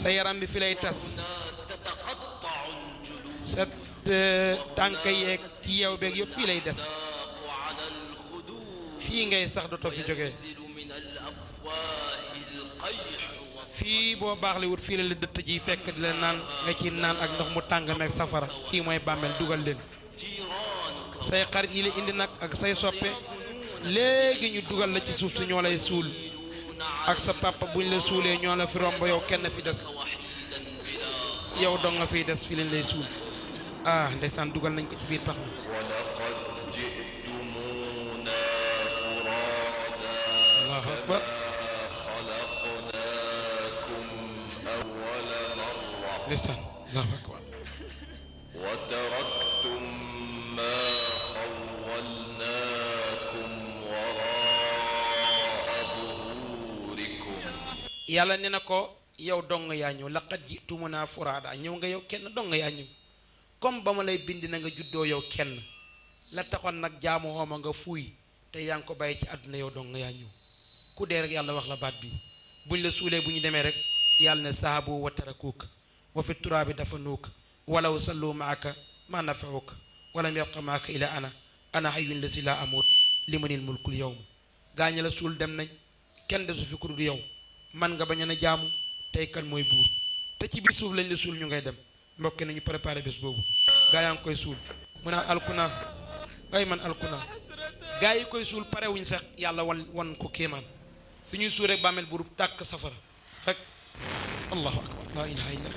Speaker 2: sa yaram bi fi lay tas sa tànk yeeg ci yeew beeg yëpp fii lay des fii ngay sax dootoo fi jógee fii boo baax li wut fii la dëtt ji fekk di leen naan nga ci naan ak ndox mu tàng meeg safara fii mooy bàmmeel dugal leen say xarit yi la indi nag ak say soppe léegi ñu dugal la ci suuf si ñoo lay suul ak sa papa buñ la suulee ñoo la fi romb yow kenn fi des yow dong nga fiy des fi leen lay suul ah ndeysaan dugal nañ ko ci biir pax mi allahu akbar ndeysaan allahu akbar
Speaker 3: وتركتم ما خولناكم وراء ظهوركم
Speaker 2: yàlla ne na ko yow dong yaa ñëw laqad jitumuna furaada ñëw nga yow kenn dong yaa ñëw comme ba ma lay bind na nga juddoo yow kenn la taxoon nag jaamu xooma nga fuuy te yaa ngi ko bàyyi ci àdduna yow dong yaa ñëw ku dee rek yàlla wax la baat bi buñ la suulee bu ñu demee rek yàlla ne saabu wa tarakuuka wa fi turaabi dafanuuka walaw sallu maaka ma nafauka walam yabqa maaka ila ana hayyun lasi la amut limanil mulkul yawm gaaña la suul dem nañ kenn desu fi ku dul yow man nga bañ a jaamu tey kan mooy buur te ci biir suuf lañ la suul ñu ngay dem mbokki nañu préparé bés boobu gaa yaa ngi koy suul mu naan alkuna ay man alkuna gaa yi koy suul pare wuñ sax yàlla wan ko kéemaan fi ñuy suul rek bàmmeel bu tàkk safara rek allahu akbar la ilaha illa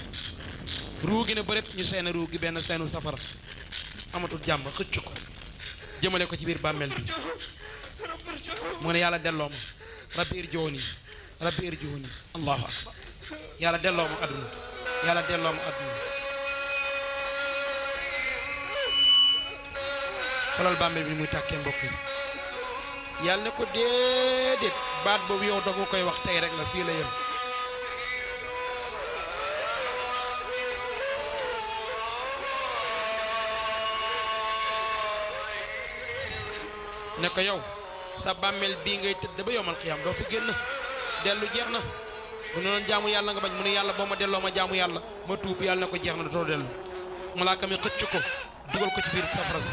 Speaker 2: ruugi ne bëret ñu seen ruugi benn seenu safara amatul jàmm xëcc ko jëmale ko ci biir bàmmeel bi mu ne yàlla delloo ma rabbi irji'uuni rabbi irji'uuni allahu akbar yàlla delloo ma adduna yàlla delloo ma adduna xoolal bàmmeel bi muy tàkkee mbokk yi yàlla ne ko déedéet baat boobu yow doo koy wax tey rek la fii la yem ne ko yow sa bàmmeel bii ngay tëdd ba yowmal xiyaam doo fi génn dellu jeex na bu ne doon jaamu yàlla nga bañ mu ne yàlla boo ma delloo ma jaamu yàlla ma tuub yàlla ne ko jeex na dootoo dellu malaaka mi xëcc ko dugal ko ci biir safara si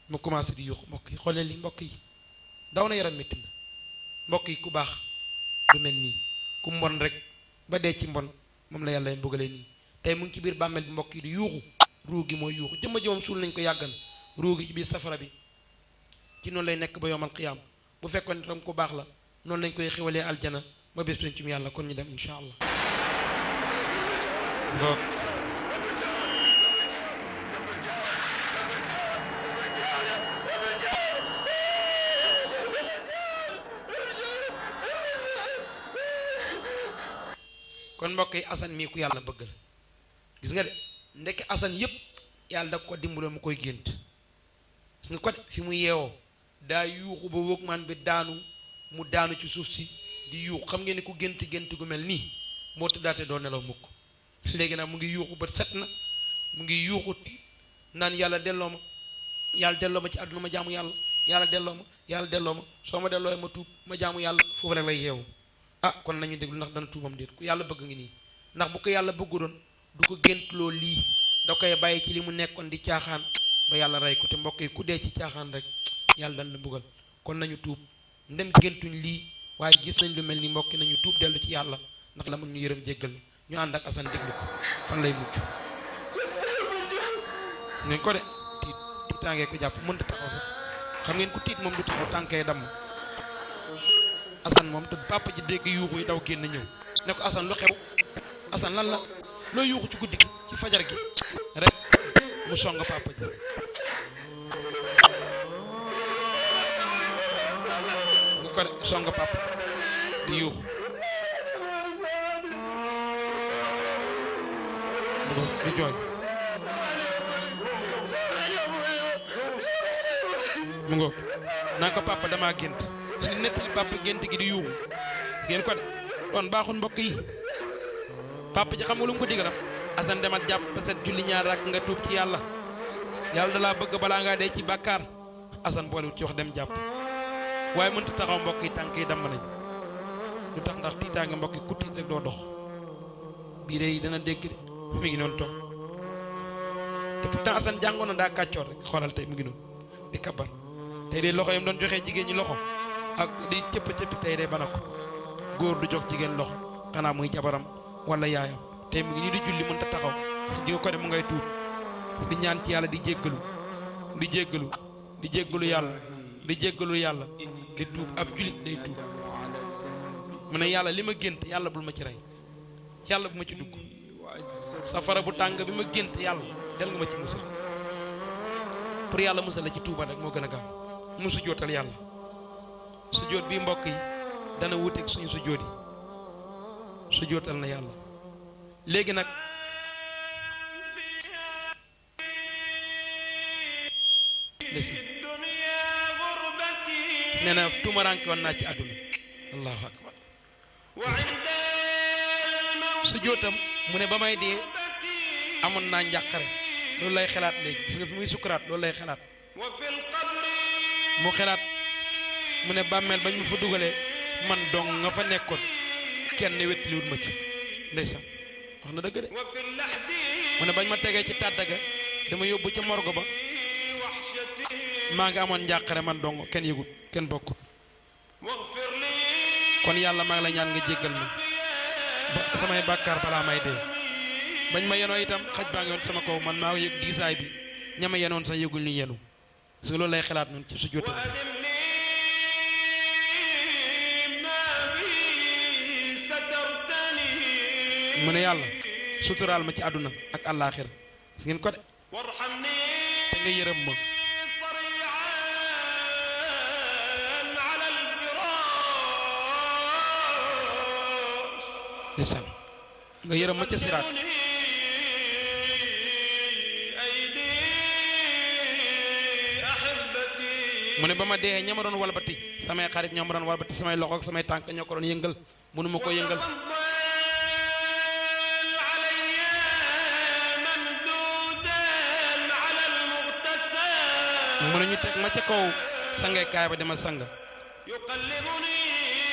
Speaker 2: mu commencé di yuux mbokk yi xool leen li mbokk yi daw na yaram métti na mbokk yi ku baax du mel nii ku mbon rek ba dee ci mbon moom la yàlla mbugalee nii tey mu ngi ci biir bàmmeel bi mbokk yi di yuuxu ruu gi mooy yuuxu jëmma ji moom suul nañ ko yàggan ruu gi ci biir safara bi ci noonu lay nekk ba yowmal qiyaam bu fekkoon tam ku baax la noonu lañ koy xewalee aljana ba bés ci mu yàlla kon ñu dem insha allah kon mbokk yi asan mii ku yàlla bëgg la gis nga de ndekki asan yépp yàlla da ko dimbaloo mu koy gént gis nga ko de fi mu yeewoo daa yuuxu ba wóog bi daanu mu daanu ci suuf si di yuuxu xam ngeen ni ku gént gu mel nii moo tëddaate doo nelaw mukk léegi nag mu ngi yuuxu ba set na mu ngi yuuxu naan yàlla delloo ma ci àdduna ma jaamu yàlla yàlla delloo ma soo ma delloo ma tuub ma jaamu yàlla foofu rek lay yeewu ah kon nañu déglu ndax dana tuubam déet ku yàlla bëgg ngi nii ndax bu ko yàlla bëggu doon du ko géntloo lii da koy bàyyi ci li mu nekkoon di caaxaan ba yàlla rey ko te mbokk yi ku dee ci caaxaan rek yàlla dana la mbugal kon nañu tuub ndem géntuñ lii waaye gis nañ lu mel ni mbokki nañu tuub dellu ci yàlla ndax la mën ñu yërëm jéggal ñu ànd ak Assane déglu ko fan lay mujj ngeen ko de tiitaangee ko jàpp mënta taxaw sax xam ngeen ku tiit moom du taxaw tànkee damm Assane moom te papa ji dégg yuuxu yi daw génn ñëw ne ko Assane lu xew Assane lan la loo yuuxu ci guddi gi ci fajar gi rek mu song papa ji mu ko de song papa di yuuxu di jooy mu ngoog naa ko papa damaa gént di nettali papa gént gi di yuuxu ngeen ko de doon baaxul mbokk yi papa ji xam nga lu mu ko digal Assane demal jàpp set julli ñaar rakk nga tuub ci yàlla yàlla da laa bëgg balaa ngaa dee ci bàkkaar Assane boolewut ci wax dem jàpp waaye mënta taxaw mbokk yi tànk yi damm nañ lu tax ndax tiitaange mbokk yi ku tiit rek doo dox bii de dana dégg de mi ngi noonu toog te pourtant Assane jàngoon na daa kàccoor rek xoolal tey mu ngi noonu di kabar tey de loxo yam doon joxee jigéen ñi loxo ak di cëpp tey de bana ko góor du jox jigéen loxo xanaa muy jabaram wala yaayam tey mu ngi nii di julli mënta taxaw di nga ko dem mu ngay tuub di ñaan ci yàlla di jéggalu yàlla di jéggalu yàlla di tuub ab jullit day tuub mu ne yàlla li ma gént yàlla bul ma ci rey yàlla bu ma ci dugg safara bu tàng bi ma gént yàlla del nga ma ci musal pour yàlla musal la ci tuuba rek moo gën a gaaw mu sujjóotal yàlla sujjóot bii mbokk yi dana wuteeg suñu sujjóot yi sujjóotal na yàlla léegi nag nee na tumaranke woon naa ci àdduna allahu akbar sujjóotam mu ne ba may dee amoon naa njàqare loolu lay xalaat léegi gis nga fi muy sukkuraat loolu lay xalaat mu xalaat mu ne bàmmeel bañ ma fa dugalee man dong nga fa nekkoon kenn wettiliwut ma ci ndeysaan wax na dëgg de mu ne bañ ma tegee ci tàddaga dama yóbbu ca morgo ba maa ngi amoon njàqare man dong kenn yëgut kenn bokkut kon yàlla maa ngi la ñaan nga jéggal ma ba samay bàkkaar balaa may dee bañ ma yenoo itam xaj baa ngi woon sama kaw man maa yëg diisaay bi ñama yenoon sax yëgul ñu yenu su loolu lay xalaat noonu ci su jotal mu ne yàlla suturaal ma ci àdduna ak àllaaxira gis ngeen ko de te nga yërëm ma ndeysaan nga yërëm ma ca siraat mu ne ba ma dee ña ma doon walbati samay xarit ñoo ma doon walbati samay loxo ak samay tànk ñoo ko doon yëngal mënu ma ko yëngal mu ne ñu teg ma ca kaw sangeekaay ba dama sang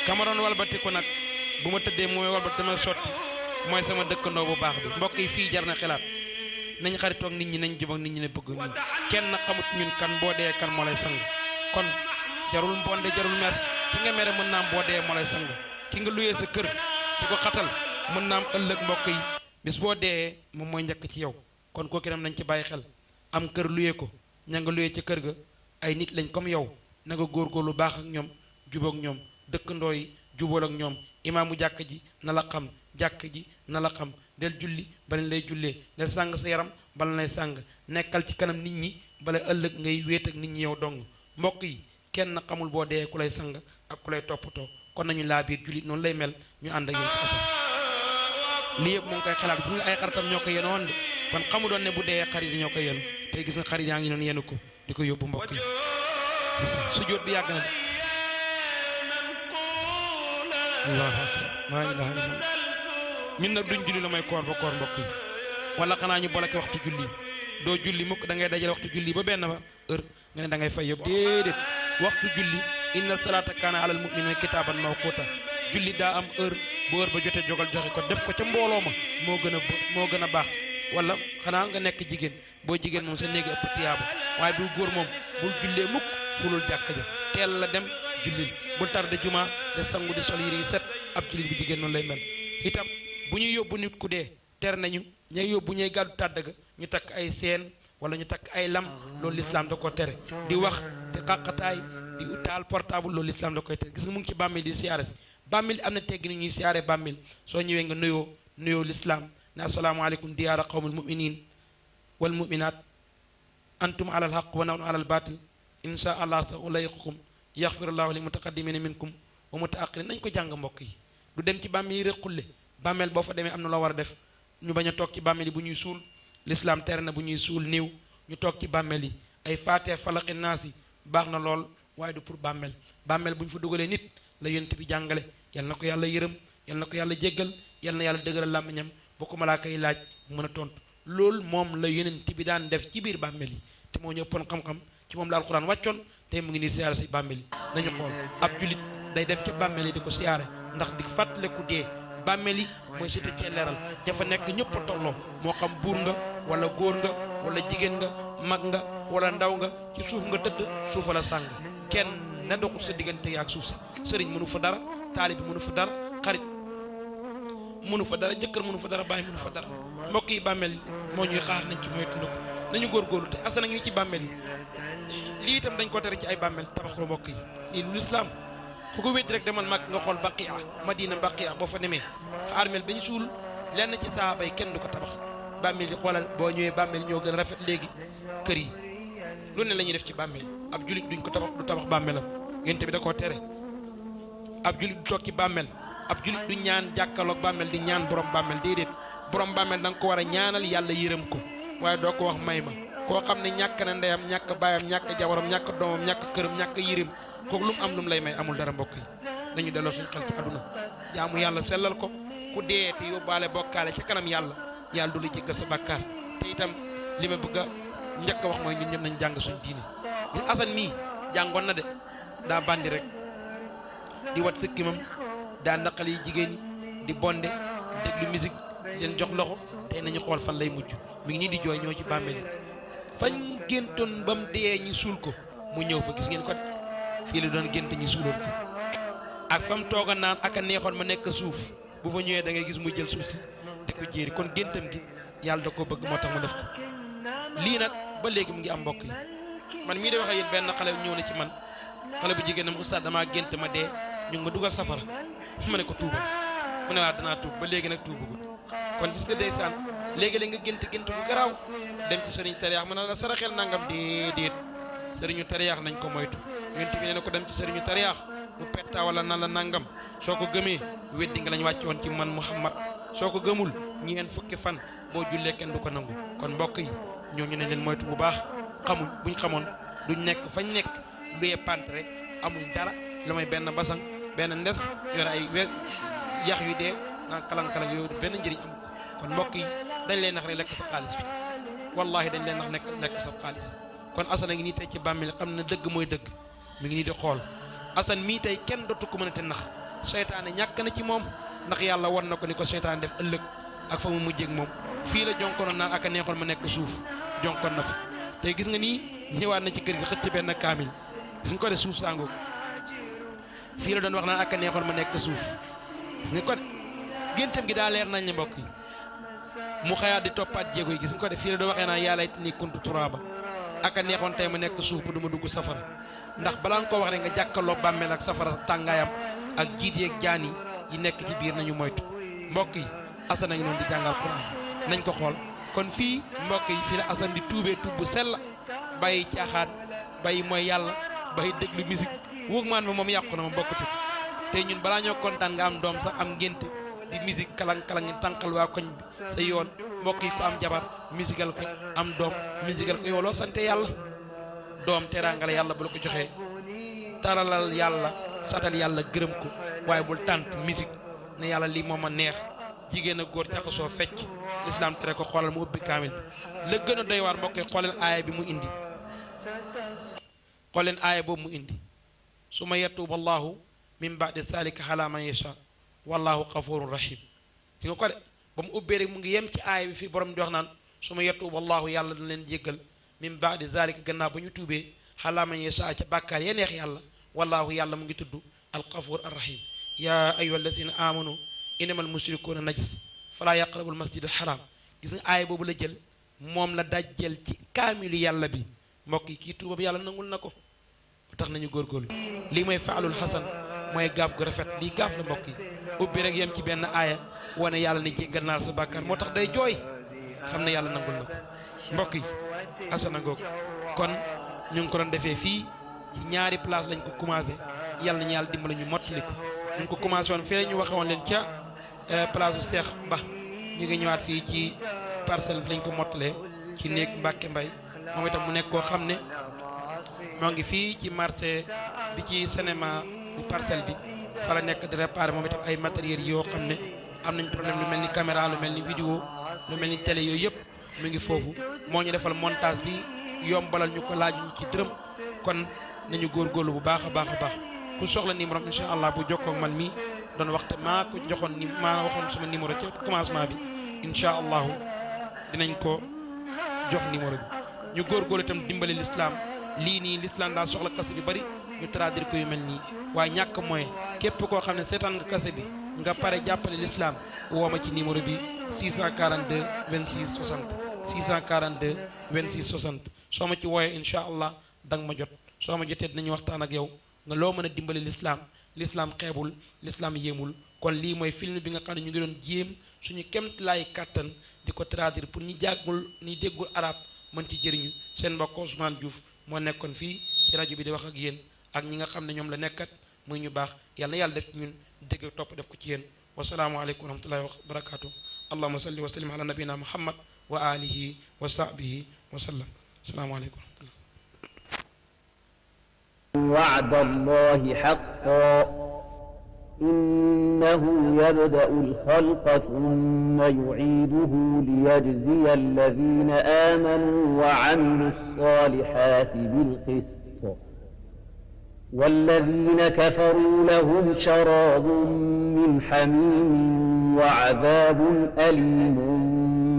Speaker 2: ka ma doon walbati ko nag bu ma tëddee mooy walbati dama sotti mooy sama dëkkandoo bu baax bi mbokk yi fii jar na xalaat nañ xaritoog nit ñi nañ jubak nit ñi ne bëgg ñi kenn xamut ñun kan boo dee kan moo lay sang kon jarul mbonde jarul mer ki nga mere mën naa am boo dee moo lay sang ki nga luyee sa kër di ko xatal mën naa am ëllëg mbokk yi bis boo dee moom mooy njëkk ci yow kon kooku itam nañ ci bàyyi xel am kër luyee ko ña nga luyee ca kër ga ay nit lañ comme yow na nga góorgóorlu baax ak ñoom jubóog ñoom dëkkandoo yi jubóol ak ñoom imaamu jàkk ji na la xam jàkk ji na la xam del julli bala lay jullee del sàng sa yaram bala lay sàng nekkal ci kanam nit ñi bala ëllëg ngay wéet ak nit ñi yow dong mbokk yi kenn xamul boo dee ku lay sang ak ku lay toppatoo kon nañu laa biir jullit noonu lay mel ñu ànd ak yéen ci asal lii yëpp mu ngi koy xalaat gis nga ay xaritam ñoo ko yenoon de kon xamu doon ne bu dee xarit yi ñoo ko yenu tey gis nga xarit yaa ngi noonu yenu ko di ko yóbbu mbokk yi sujjóot bi yàgg na de allahu akbar maa ilaha illallah ñun nag duñ julli la may koor ba koor mbokk yi wala xanaa ñu bolake waxtu julli doo julli mukk da ngay dajale waxtu julli ba benn ba heure nga ne da ngay fay yëpp déedéet waxtu julli inna salata kaana alal mu'minina kitaaban mawquta julli daa am heure bu heure ba jotee jogal joxe ko def ko ca mbooloo ma moo gën a baax
Speaker 4: wala xanaa nga nekk jigéen boo jigéen moom sa néegi ëpp tiyaaba waaye bul góor moom bul jullee mukk fulul jàkk ja teel la dem jullil bul tarde juma de sangu di sol yére yi set ab jullit bu jigéen noonu lay mel itam bu ñuy yóbbu nit ku dee ter nañu ñay yóbbu ñay gàddu tàdd ga ñu takk ay seen wala ñu takk ay lam loolu lislaam da ko tere di wax te xàqataay di taal portable loolu lislaam da koy tere gis nga mu ngi ci bàmmeel di siyaare si bàmmeel am na teggi ni ñuy siyaare bàmmeel soo ñëwee nga nuyoo lislaam ne asalaamaaleykum diyaara qawmul muminin wal muminat antum ala alhaq wa nahnu ala albatil insha allah sa ulayiqukum yaxfirullahu li mutaqaddimina minkum wa mutaaxirin nañ ko jàng mbokk yi du dem ci bàmmeel yi rëqulle bàmmeel boo fa demee am na loo war a def ñu bañ a toog ci bàmmeel yi bu ñuy suul l'islam tere na bu ñuy suul néew ñu toog ci bàmmeel yi ay faatee falaqi naas yi baax na lool waaye du pour bàmmeel bàmmeel bu ñu fa dugalee nit la yonent bi jàngale yal na ko yàlla yërëm yal na ko yàlla jéggal yal na yàlla dëgëral làmmiñam boo ko malaaka yi laaj mën a tontu loolu moom la yonent bi daan def ci biir bàmmeel yi te moo ñëppoon xam-xam ci moom la alquran wàccoon te mu ngi nii siyaare si bàmmeel yi nañu xool ab julit day dem ci bàmmeel yi di ko siyaare ndax di fàttaliku dee bàmmeel yi mooy cité cee leeral jafa nekk ñëpp a tolloo moo xam buur nga wala góor nga wala jigéen nga mag nga wala ndaw nga ci suuf nga tëdd suufa la sàng kenn na doxul sa diggante yaak suuf si sëriñ mënu fa dara taalibi mënu fa dara xarit mënu fa dara jëkkër mënu fa dara bàyyi mënu fa dara mbokk yi bàmmeel yi moo ñuy xaar nañ ci moytu ndëkk nañu góorgóorlu te asana ngi ci bàmmeel yi lii itam dañ ko tere ci ay bàmmeel tabax ko mbokk yi lii lu lislaam ku ko wéddi rek demal mag nga xool Baqiya Madina Baqiya boo fa demee armeel bañ suul lenn ci saaba yi kenn du ko tabax bàmmeel yi xoolal boo ñëwee bàmmeel ñoo gën a rafet léegi kër yi lu ne la ñuy def ci bàmmeel ab julit duñ ko tabax du tabax bàmmeelam yonent bi da koo tere ab julit du toog ci bàmmeel ab julit du ñaan jàkkaloog bàmmeel di ñaan borom bàmmeel déedéet borom bàmmeel da nga ko war a ñaanal yàlla yërëm ko waaye doo ko wax may ma koo xam ne ñàkk na ndeyam ñàkk baayam ñàkk jabaram ñàkk doomam ñàkk këram ñàkk yërëm kooku lu mu am lu mu lay may amul dara mbokk yi dañu delloo suñu xel ci àdduna jaamu yàlla sellal ko ku dee te yóbbaale bokkaale ci kanam yàlla yàlla du la jéggal sa bàkkaar te itam li ma bëgg a njëkk a wax mooy ñun ñëpp nañ jàng suñu diine li Asan mii jàngoon na de daa bandi rek di wat sëkkimam daa naqal yi jigéen ñi di bonde déglu musique leen jox loxo tey nañu xool fan lay mujj mi ngi nii di jooy ñëw ci bàmmeel fañ géntoon ba mu dee ñu suul ko mu ñëw fa gis ngeen ko de fii la doon gént ñu suuloon ko ak fa mu toog a naan ak a neexoon ma nekk suuf bu fa ñëwee da ngay gis muy jël suuf si di ko jéeri kon géntam gi yàlla da koo bëgg moo tax mu def ko lii nag ba léegi mu ngi am mbokk yi man mii de wax ak yéen benn xale ñëw na ci man xale bu jigéen am oustaz damaa gént ma dee ñu ngi ma dugal safara ma ne ko tuubal mu ne waa danaa tuub ba léegi nag tuubagul kon gis nga ndeysaan léegi-léeg nga gént bu garaaw dem ci sëriñ tariyaax ma ne la saraxel nangam déedéet sëriñu tariyaax nañ ko moytu yonent bi nee na ko dem ci sëriñu tariyaax mu petta wala nan la nangam soo ko gëmee weddi nga lañ wàcc woon ci man Muhammad soo ko gëmul ñeen fukki fan boo jullee kenn du ko nangu kon mbokk yi ñooñu ne leen moytu bu baax xamuñ buñ xamoon duñ nekk fañ nekk luyee pant rek amuñ dara lu may benn basang benn ndes yore ay yax yu dee naan kalang-kalang yooyu benn njëriñ amul kon mbokk yi dañ leen nax rek lekk sa xaalis bi wallahi dañ leen nax lekk sa xaalis kon Assane a ngi nii tey ci bàmmeel xam na dëgg mooy dëgg mi ngi nii di xool Assane mii tey kenn dootu ko mën a te nax seytaane ñàkk na ci moom ndax yàlla won na ko ni ko seytaane def ëllëg ak fa mu mujjeeg moom fii la jonkoon naan ak a neexoon ma nekk suuf jonkoon na fa tey gis nga nii ñëwaat na ci kër gi xëcc benn kaamil gis nga ko de suuf sàngoo fii la doon wax naan ak a neexoon ma nekk suuf gis nga ko de géntam gi daa leer nañ ne mbokk yi mu xëyaat di toppaat jéego yi gis nga ko de fii la doon waxee naan yàlla it ni kuntu turaaba ak a neexoon tey ma nekk suuf bu du ma dugg safara ndax balaa nga ko wax rek nga jàkkaloo bàmmeel ak safara tàngaayam ak jiit yeeg jaan yi nekk ci biir nañu moytu mbokk yi Assane a ngi noonu di jàngal Quran nañ ko xool kon fii mbokk yi fii la Assane di tuubee tuub bu sell bàyyi caaxaan bàyyi mooy yàlla bàyyi déglu musique wóog maan ma moom yàqu na ma bokkatut te ñun balaa ñoo kontaan nga am doom sax am ngénte di musique kalang-kalang tànqal waa koñ bi sa yoon mbokk yi ko am jabar musical ko am doom musical ko yow loo sante yàlla doom teraanga la yàlla bu la ko joxee taralal yàlla satal yàlla gërëm ko waaye bul tànt musique ne yàlla lii moom a neex jigéen ak góor jaxasoo fecc lislaam tere ko xoolal mu ubbi kaamil bi la gën a doy waar mbokk yi xooleen aaya bi mu indi xooleen aaya boobu mu indi summa yatuubu allahu min baadi zalika ala man yasha wallahu gafurun rahim fi nga ko de ba mu ubbee rek mu ngi yem ci aaya bi fii borom di wax naan su ma yatuubu allahu yàlla dana leen jéggal min baadi zalika gannaaw ba ñu tuubee xalaa man yashaa ca bàkkaar ya neex yàlla wallahu yàlla mu ngi tudd alxafur arrahim ya ayuha alladina amanu innamal mushrikuuna najis falaa yaqrabu almasjid alxaram gis nga aaya boobu la jël moom la dajjel ci kaamilu yàlla bi mbokk yi kii tuubam yàlla nangul na ko tax nañu góorgóorlu lii mooy faalul xasan mooy gaaf gu rafet lii gaaf la mbokk yi ubbi rek yem ci benn aaya wane yàlla ne jéggal naa sa bàkkaar moo tax day jooy xam ne yàlla nangul na ko mbokk yi asana ngoog kon ñu ngi ko doon defee fii ci ñaari place lañ ko commencé yàlla nañu yàlla dimbali ñu mottali ko ñu ngi ko commencé woon fii ñu waxe woon leen ca place u Seex Ba ñu ngi ñëwaat fii ci parcelle fi lañ ko mottalee ci néeg Mbàkke Mbay moom itam mu nekk koo xam ne moo ngi fii ci marché bi ci cinéma bu parcelle bi fa la nekk di réparer moom itam ay matériels yoo xam ne am nañ problème lu mel ni caméra lu mel ni vidéo lu mel ni télé yooyu yëpp mu ngi foofu moo ñu defal montage bi yombalal ñu ko laaj ñu ci dërëm kon nañu góorgóorlu bu baax a baax a baax ku soxla numéro am incha allah bu jokkoo ak man mi doon waxte maa ko joxoon ni maa waxoon sama numéro ci commencement bi incha allahu dinañ ko jox numéro bi ñu góorgóorlu itam dimbali l'islam lii nii l'islam daa soxla kase bi bari ñu traduire ko yu mel nii waaye ñàkk mooy képp koo xam ne seetaan nga kase bi nga pare jàppale l'islam woo ma ci numéro bi 642 26 60 642 26 60 soo ma ci wooyee incha allah da nga ma jot soo ma jotee dinañu waxtaan ak yow nga loo mën a dimbali l'islam xeebul l'islam yéemul kon lii mooy film bi nga xam ne ñu ngi doon jéem suñu kemt laay kàttan di ko traduire pour ñi jàggul ñi déggul arab mën ci jëriñu seen mbokk Ousmane Diouf moo nekkoon fii ci rajo bi di wax ak yéen ak ñi nga xam ne ñoom la nekkat muy ñu baax yàlla na yàlla def ci ñun dégg topp def ko ci yéen wasalaamu aleykum wa rahmatullahi wa barakatuh allahuma salli wa sallim ala nabina muhammad wa alihi wa sahbihi wa sallam asalaamu aleykum wa rahmatullah
Speaker 1: وعد الله حقا إنه يبدأ الخلق ثم يعيده ليجزي الذين آمنوا وعملوا الصالحات بالقسط والذين كفروا لهم شراب من حميم وعذاب أليم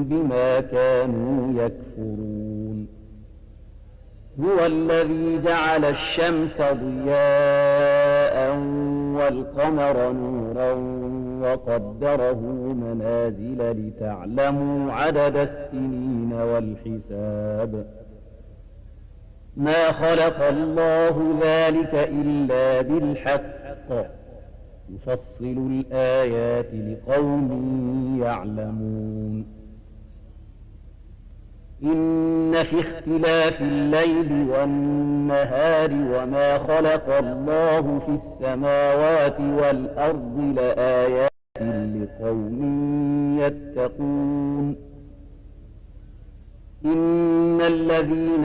Speaker 1: بما كانوا يكفرون هو الذي جعل الشمس ضياء والقمر نورا وقدره منازل لتعلموا عدد السنين والحساب ما خلق الله ذلك إلا بالحق يفصل الآيات لقوم يعلمون إن في اختلاف الليل والنهار وما خلق الله في السماوات والأرض لآيات لقوم يتقون إن الذين